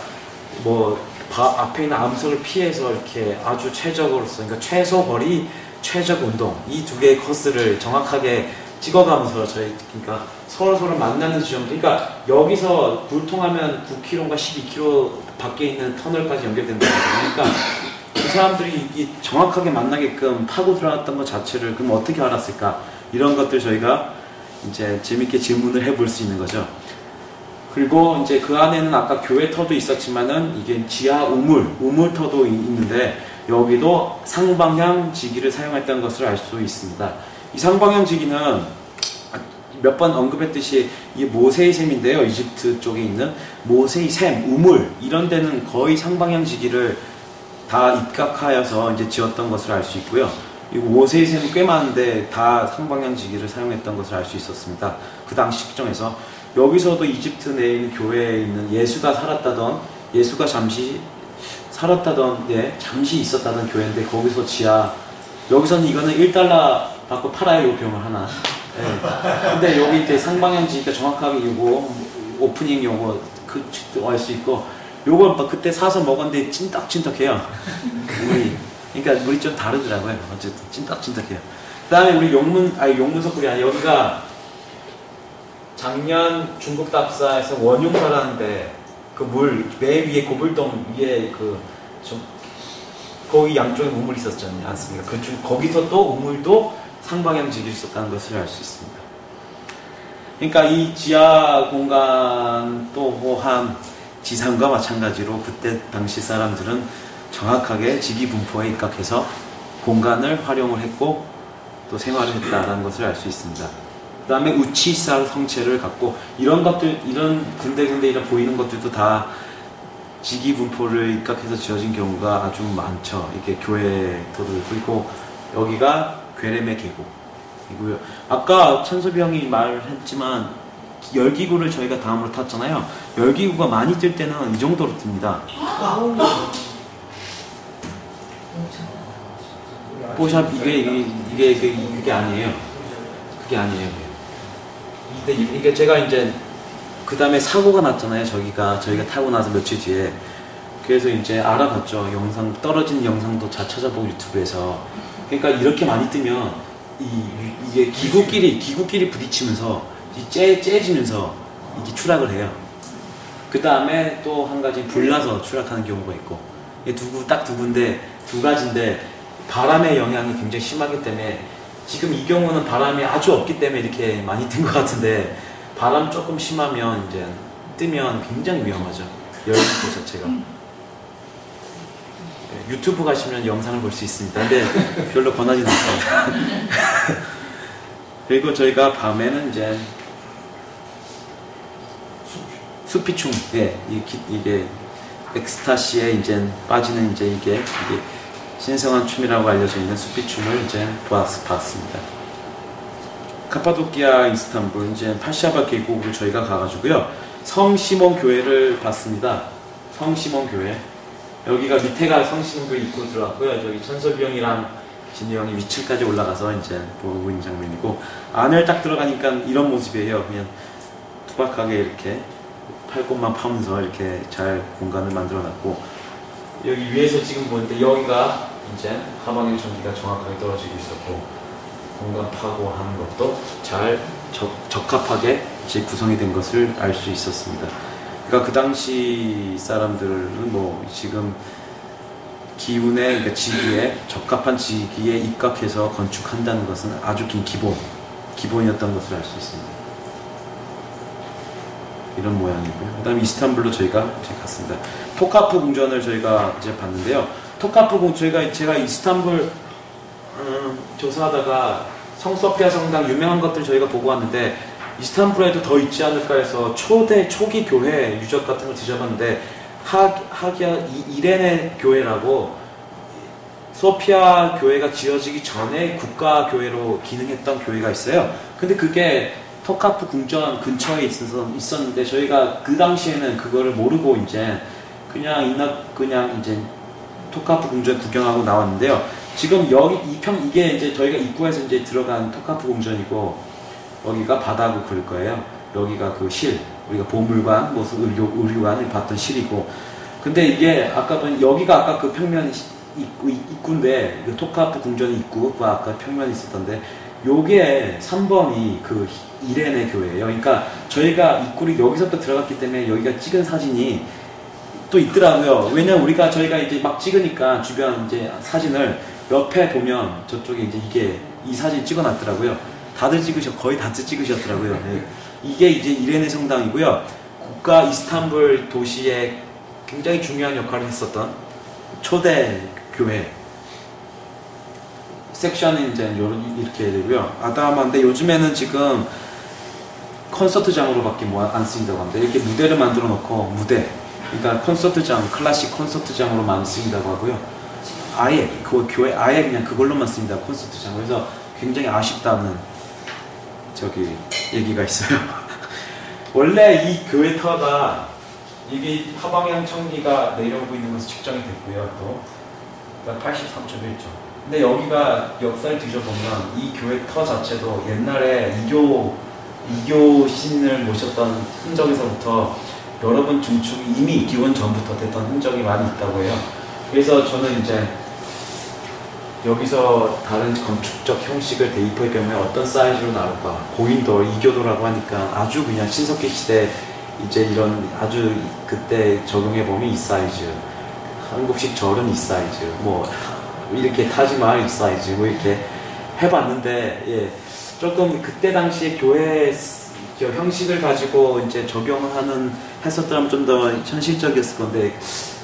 뭐 앞에 있는 암석을 피해서 이렇게 아주 최적으로서, 그러니까 최소 거리, 최적 운동, 이 두 개의 코스를 정확하게 찍어가면서 그러니까 서로 만나는 지점, 그러니까 여기서 불통하면 9km인가 12km 밖에 있는 터널까지 연결된다고 하죠. 그러니까 그 사람들이 정확하게 만나게끔 파고 들어갔던 것 자체를 그럼 어떻게 알았을까? 이런 것들 저희가 이제 재밌게 질문을 해볼 수 있는 거죠. 그리고 이제 그 안에는 아까 교회터도 있었지만은 이게 지하 우물터도 있는데 여기도 상방향지기를 사용했던 것을 알 수 있습니다. 이 상방향지기는 몇 번 언급했듯이 이 모세의 샘인데요. 이집트 쪽에 있는 모세의 샘, 우물 이런 데는 거의 상방향지기를 다 입각하여서 이제 지었던 것을 알 수 있고요. 이 모세의 샘이 꽤 많은데 다 상방향지기를 사용했던 것을 알 수 있었습니다. 그 당시 측정에서 여기서도 이집트 내에 있는 교회에 있는 예수가 잠시 살았다던 잠시 있었다던 교회인데 거기서 여기서는 이거는 1달러 받고 팔아요. 요 병을 하나. 네. 근데 여기 이제 상방향지기가 정확하게 요거 오프닝 요거 알 수 있고 요걸 그때 사서 먹었는데 찐득찐득해요. 그러니까 물이 좀 다르더라고요. 어쨌든 찐득찐득해요. 그 다음에 우리 용문석굴이 아니라 여기가 작년 중국 답사에서 원융사라는데 그 물 매 위에 고불동 위에 거기 양쪽에 우물이 있었지 않습니까? 거기서 또 우물도 상방향지기를 썼다는 것을 알 수 있습니다. 그러니까 이 지하 공간 또한 지상과 마찬가지로 그때 당시 사람들은 정확하게 지기 분포에 입각해서 공간을 활용을 했고 또 생활을 했다는 것을 알 수 있습니다. 그 다음에 우치살 성체를 갖고 이런 군데군데 이런 보이는 것들도 다 지기 분포를 입각해서 지어진 경우가 아주 많죠. 이게 교회터도 있고 여기가 괴레메 계곡이고요. 아까 천섭이 형이 말했지만 열기구를 저희가 다음으로 탔잖아요. 열기구가 많이 뜰 때는 이 정도로 뜹니다. 뽀샵 이게 아니에요. 그게 아니에요. 이게 제가 이제 그 다음에 사고가 났잖아요. 저희가 타고 나서 며칠 뒤에. 그래서 이제 알아봤죠. 떨어진 영상도 다 찾아보고 유튜브에서. 그러니까 이렇게 많이 뜨면 이게 기구끼리 부딪히면서 째지면서 이게 추락을 해요. 그 다음에 또 한 가지 불나서 추락하는 경우가 있고. 이게 딱 두 가지인데 바람의 영향이 굉장히 심하기 때문에 지금 이 경우는 바람이 아주 없기 때문에 이렇게 많이 뜬 것 같은데 바람 조금 심하면 이제 뜨면 굉장히 위험하죠. 열기구 자체가. 유튜브 가시면 영상을 볼 수 있습니다. 근데 별로 권하지는 않습니다. 그리고 저희가 밤에는 이제 수피춤, 이게 엑스타시에 이제 빠지는 이게 신성한 춤이라고 알려져 있는 수피춤을 이제 봤습니다. 카파도키아, 이스탄불, 이제 파시아바 계곡을 저희가 가가지고요. 성시몬 교회를 봤습니다. 성시몬 교회. 여기가 밑에가 성시몬 교회 입구로 들어갔고요. 저기 천섭이 형이랑 진이 형이 위층까지 올라가서 이제 보고 있는 장면이고, 안을 딱 들어가니까 이런 모습이에요. 그냥 투박하게 이렇게 팔꿈만 파면서 이렇게 잘 공간을 만들어 놨고, 여기 위에서 지금 보는데 여기가 이제 하방의 전기가 정확하게 떨어지고 있었고, 공간 파고하는 것도 잘 적합하게 이제 구성이 된 것을 알 수 있었습니다. 그러니까 그 당시 사람들은 뭐 지금 기운의, 그러니까 지기에 적합한 지기에 입각해서 건축한다는 것은 아주 긴 기본이었던 것을 알 수 있습니다. 이런 모양이고요. 그 다음에 이스탄불로 저희가 갔습니다. 토카프 궁전을 저희가 이제 봤는데요. 토카프 궁전, 제가 이스탄불 조사하다가 성소피아 성당 유명한 것들 저희가 보고 왔는데, 이스탄불에도 더 있지 않을까 해서 초기 교회 유적 같은 걸 뒤져봤는데, 하기야 이레네 교회라고 소피아 교회가 지어지기 전에 국가 교회로 기능했던 교회가 있어요. 근데 그게 토카프 궁전 근처에 있었는데 저희가 그 당시에는 그거를 모르고 이제 그냥 이제 토카프 궁전 구경하고 나왔는데요. 지금 이게 이제 저희가 입구에서 이제 들어간 토카프 궁전이고, 여기가 바다고 그럴 거예요. 여기가 그 우리가 보물관, 의료관을 봤던 실이고, 근데 이게 여기가 아까 그 평면 입구인데, 그 토카프 궁전 입구가 아까 평면이 있었던데, 요게 3번이 그 이레네 교회예요. 그러니까 저희가 입구를 여기서부터 들어갔기 때문에 여기가 찍은 사진이 또 있더라고요. 왜냐면 저희가 이제 막 찍으니까 주변 이제 사진을 옆에 보면 저쪽에 이제 이 사진 찍어놨더라고요. 거의 다 찍으셨더라고요. 네. 이게 이제 이레네 성당이고요. 국가 이스탄불 도시에 굉장히 중요한 역할을 했었던 초대 교회 섹션이 이제 이렇게 되고요. 아담한데 요즘에는 지금 콘서트장으로밖에 안 쓰인다고 합니다. 이렇게 무대를 만들어 놓고 무대, 그러니까 콘서트장, 클래식 콘서트장으로 많이 쓰인다고 하고요. 아예 그 교회 아예 그냥 그걸로만 쓰인다, 콘서트장. 그래서 굉장히 아쉽다는 저기 얘기가 있어요. 원래 이 교회 터가 이게 하방향 청기가 내려오고 있는 것으로 측정이 됐고요. 또 83.1점. 근데 여기가 역사를 뒤져보면 이 교회 터 자체도 옛날에 이교 신을 모셨던 흔적에서부터 여러 번 중축이 이미 기원 전부터 됐던 흔적이 많이 있다고 해요. 그래서 저는 이제 여기서 다른 건축적 형식을 대입할 경우에 어떤 사이즈로 나올까? 고인돌, 이교도라고 하니까 아주 그냥 신석기 시대 이제 이런 아주 그때 적용해보면 이 사이즈, 한국식 절은 이 사이즈, 뭐 이렇게 타지마할 이 사이즈, 뭐 이렇게 해봤는데, 예, 조금 그때 당시에 교회 형식을 가지고 이제 적용을 했었더라면 좀 더 현실적이었을 건데,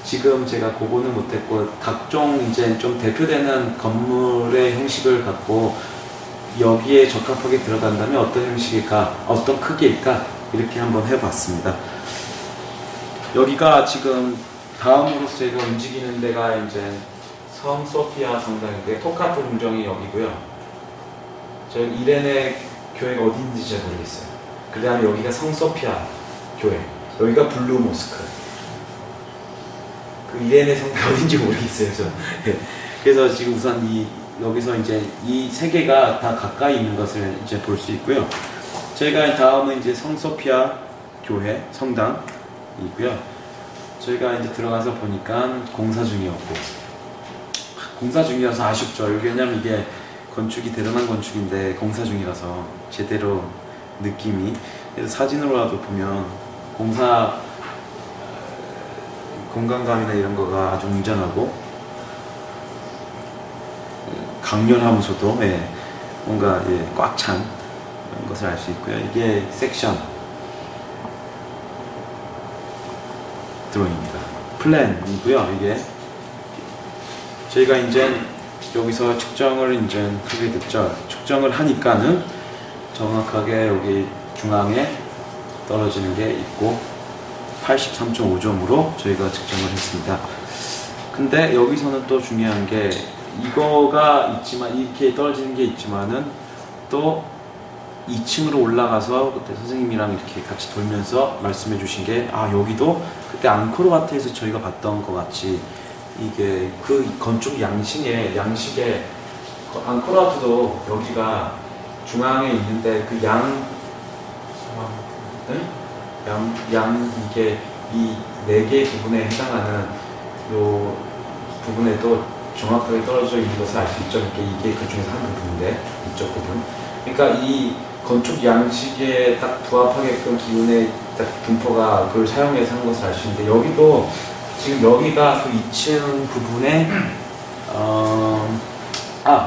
지금 제가 그거는 못했고, 각종 이제 좀 대표되는 건물의 형식을 갖고 여기에 적합하게 들어간다면 어떤 형식일까, 어떤 크기일까, 이렇게 한번 해봤습니다. 여기가 지금 다음으로 저희가 움직이는 데가 이제 성 소피아 성당인데, 토카프 궁정이 여기고요. 저 이레네 교회가 어딘지 잘 모르겠어요. 그 다음에 여기가 성 소피아 교회, 여기가 블루 모스크. 그 이레네 성당 어딘지 모르겠어요, 저. 그래서 지금 우선 여기서 이제 이 세 개가 다 가까이 있는 것을 이제 볼 수 있고요. 저희가 다음은 이제 성 소피아 교회 성당이고요. 저희가 이제 들어가서 보니까 공사 중이었고, 공사 중이라서 아쉽죠. 왜냐면 이게 건축이 대단한 건축인데 공사 중이라서 제대로 느낌이, 그래서 사진으로라도 보면 공간감이나 이런 거가 아주 웅장하고 강렬하면서도, 예, 뭔가, 예, 꽉 찬 그런 것을 알 수 있고요. 이게 섹션 드로잉입니다. 플랜이고요. 이게 저희가 이제 여기서 측정을 이제 하게 됐죠. 측정을 하니까는 정확하게 여기 중앙에 떨어지는 게 있고 83.5점으로 저희가 측정을 했습니다. 근데 여기서는 또 중요한 게, 이거가 있지만, 이렇게 떨어지는 게 있지만은 또 2층으로 올라가서 그때 선생님이랑 이렇게 같이 돌면서 말씀해 주신 게, 여기도 그때 앙코르와트에서 저희가 봤던 것 같이 이게 그 건축 양식에 앙코르와트도 여기가 중앙에 있는데 그 이게 이 4개의 부분에 해당하는 요 부분에도 정확하게 떨어져 있는 것을 알 수 있죠. 이게 그 중에서 한 부분인데, 이쪽 부분. 그러니까 이 건축 양식에 딱 부합하게끔 기운의 딱 분포가 그걸 사용해서 한 것을 알 수 있는데, 여기도 지금 여기가 그 2층 부분에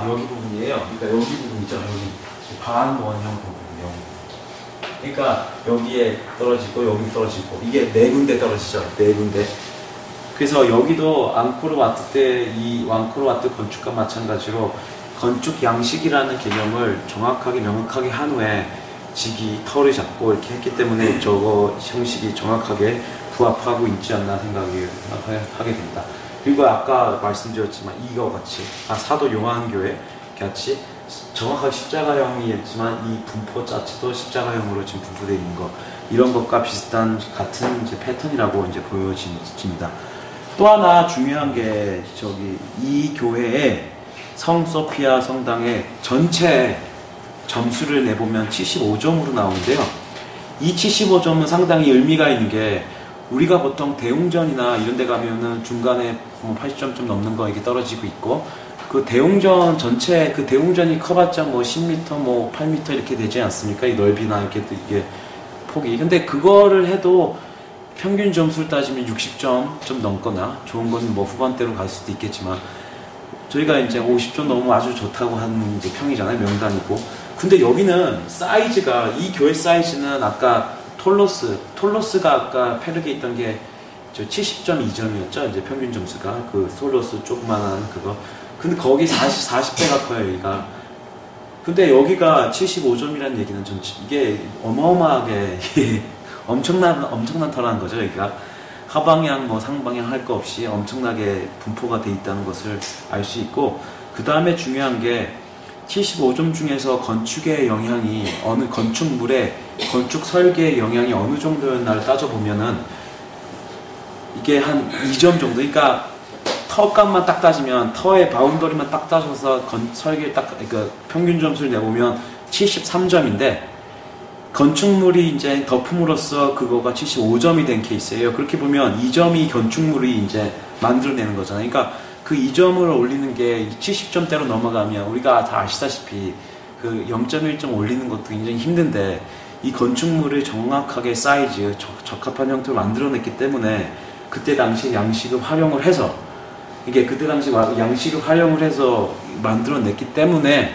여기 부분이에요. 그러니까 여기 부분이죠. 여기 반원형 부분이요. 그러니까 여기에 떨어지고 여기 떨어지고, 이게 4군데 떨어지죠. 4군데. 그래서 여기도 앙코르와트 때 이 앙코르와트 건축과 마찬가지로 건축 양식이라는 개념을 정확하게 명확하게 한 후에 지기 털을 잡고 이렇게 했기 때문에 저거 형식이 정확하게 부합하고 있지 않나 생각을 하게 됩니다. 그리고 아까 말씀드렸지만 이거 같이 사도 요한교회 같이 정확하게 십자가형이었지만 이 분포 자체도 십자가형으로 지금 분포되어 있는 거, 이런 것과 비슷한 같은 이제 패턴이라고 이제 보여집니다. 또 하나 중요한 게 이 교회의 성 소피아 성당의 전체 점수를 내보면 75점으로 나오는데요. 이 75점은 상당히 의미가 있는 게, 우리가 보통 대웅전이나 이런 데 가면은 중간에 80점 좀 넘는 거 이게 떨어지고 있고, 그 대웅전 전체, 그 대웅전이 커봤자 10m, 8m 이렇게 되지 않습니까? 이 넓이나 이게 폭이. 근데 그거를 해도 평균 점수를 따지면 60점 좀 넘거나, 좋은 건 후반대로 갈 수도 있겠지만, 저희가 이제 50점 넘으면 아주 좋다고 하는 이제 평이잖아요. 명단이고. 근데 여기는 사이즈가, 이 교회 사이즈는 아까 톨로스가 아까 페르게 있던 게 저 70.2점이었죠. 이제 평균 점수가 그 톨로스 조그만한 그거. 근데 거기 40배가 커요, 여기가. 근데 여기가 75점이라는 얘기는 전 이게 어마어마하게 엄청난 터라는 거죠, 여기가. 하방향 뭐 상방향 할 거 없이 엄청나게 분포가 돼 있다는 것을 알 수 있고, 그 다음에 중요한 게 75점 중에서 건축의 영향이 어느 건축물의 건축 설계의 영향이 어느 정도였나를 따져보면은 이게 한 2점 정도. 그러니까 터값만 딱 따지면 터의 바운더리만 딱 따져서 설계 딱 그러니까 평균 점수를 내보면 73점인데 건축물이 이제 덮음으로써 그거가 75점이 된 케이스예요. 그렇게 보면 2점이 건축물이 이제 만들어내는 거잖아요. 그러니까 그 2점을 올리는 게 70점대로 넘어가면 우리가 다 아시다시피 그 0.1점 올리는 것도 굉장히 힘든데 이 건축물을 정확하게 사이즈, 적합한 형태로 만들어냈기 때문에 그때 당시 양식을 활용을 해서 이게 그때 당시 양식을 활용을 해서 만들어냈기 때문에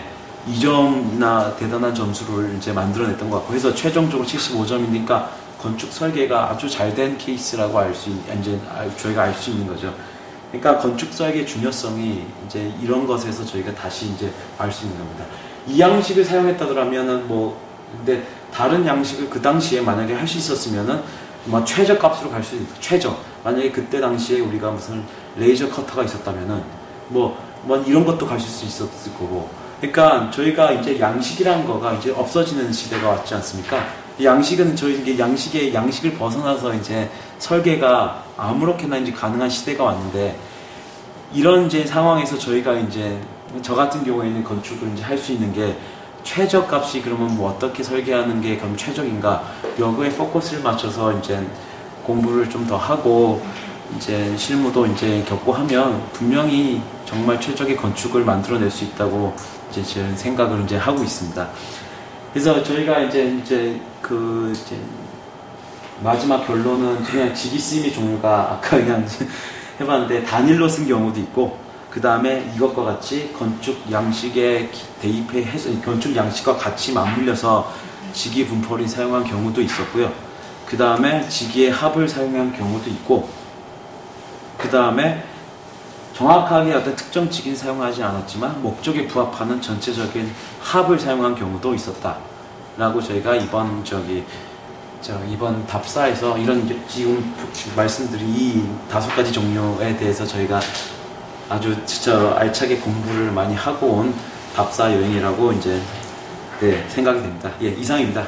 2점이나 대단한 점수를 이제 만들어냈던 것 같고 그래서 최종적으로 75점이니까 건축 설계가 아주 잘 된 케이스라고 이제 저희가 알 수 있는 거죠. 그러니까 건축 설계의 중요성이 이제 이런 것에서 저희가 다시 이제 알 수 있는 겁니다. 이 양식을 사용했다더라면은 뭐 근데 다른 양식을 그 당시에 만약에 할 수 있었으면은 뭐 최저값으로 갈 수 있어. 최저. 만약에 그때 당시에 우리가 무슨 레이저 커터가 있었다면은 뭐 이런 것도 가실 수 있었을 거고. 그러니까 저희가 이제 양식이란 거가 이제 없어지는 시대가 왔지 않습니까? 이 양식은 저희 이게 양식을 벗어나서 이제 설계가 아무렇게나 이제 가능한 시대가 왔는데 이런 이제 상황에서 저희가 이제 저 같은 경우에는 건축을 이제 할 수 있는 게 최저값이 그러면 뭐 어떻게 설계하는 게 그럼 최적인가 여기에 포커스를 맞춰서 이제 공부를 좀 더 하고 이제 실무도 이제 겪고 하면 분명히 정말 최적의 건축을 만들어낼 수 있다고 이제 제 생각을 이제 하고 있습니다. 그래서 저희가 이제 마지막 결론은 그냥 지기쓰임의 종류가 아까 그냥 해봤는데 단일로 쓴 경우도 있고 그 다음에 이것과 같이 건축 양식에 대입해서 건축 양식과 같이 맞물려서 지기 분포를 사용한 경우도 있었고요. 그 다음에 지기의 합을 사용한 경우도 있고 그 다음에 정확하게 어떤 특정 지기는 사용하지 않았지만 목적에 부합하는 전체적인 합을 사용한 경우도 있었다라고 저희가 이번 답사에서 이런 지금 말씀드린 이 5가지 종류에 대해서 저희가 아주 진짜 알차게 공부를 많이 하고 온 답사 여행이라고 이제 생각이 됩니다. 예, 이상입니다.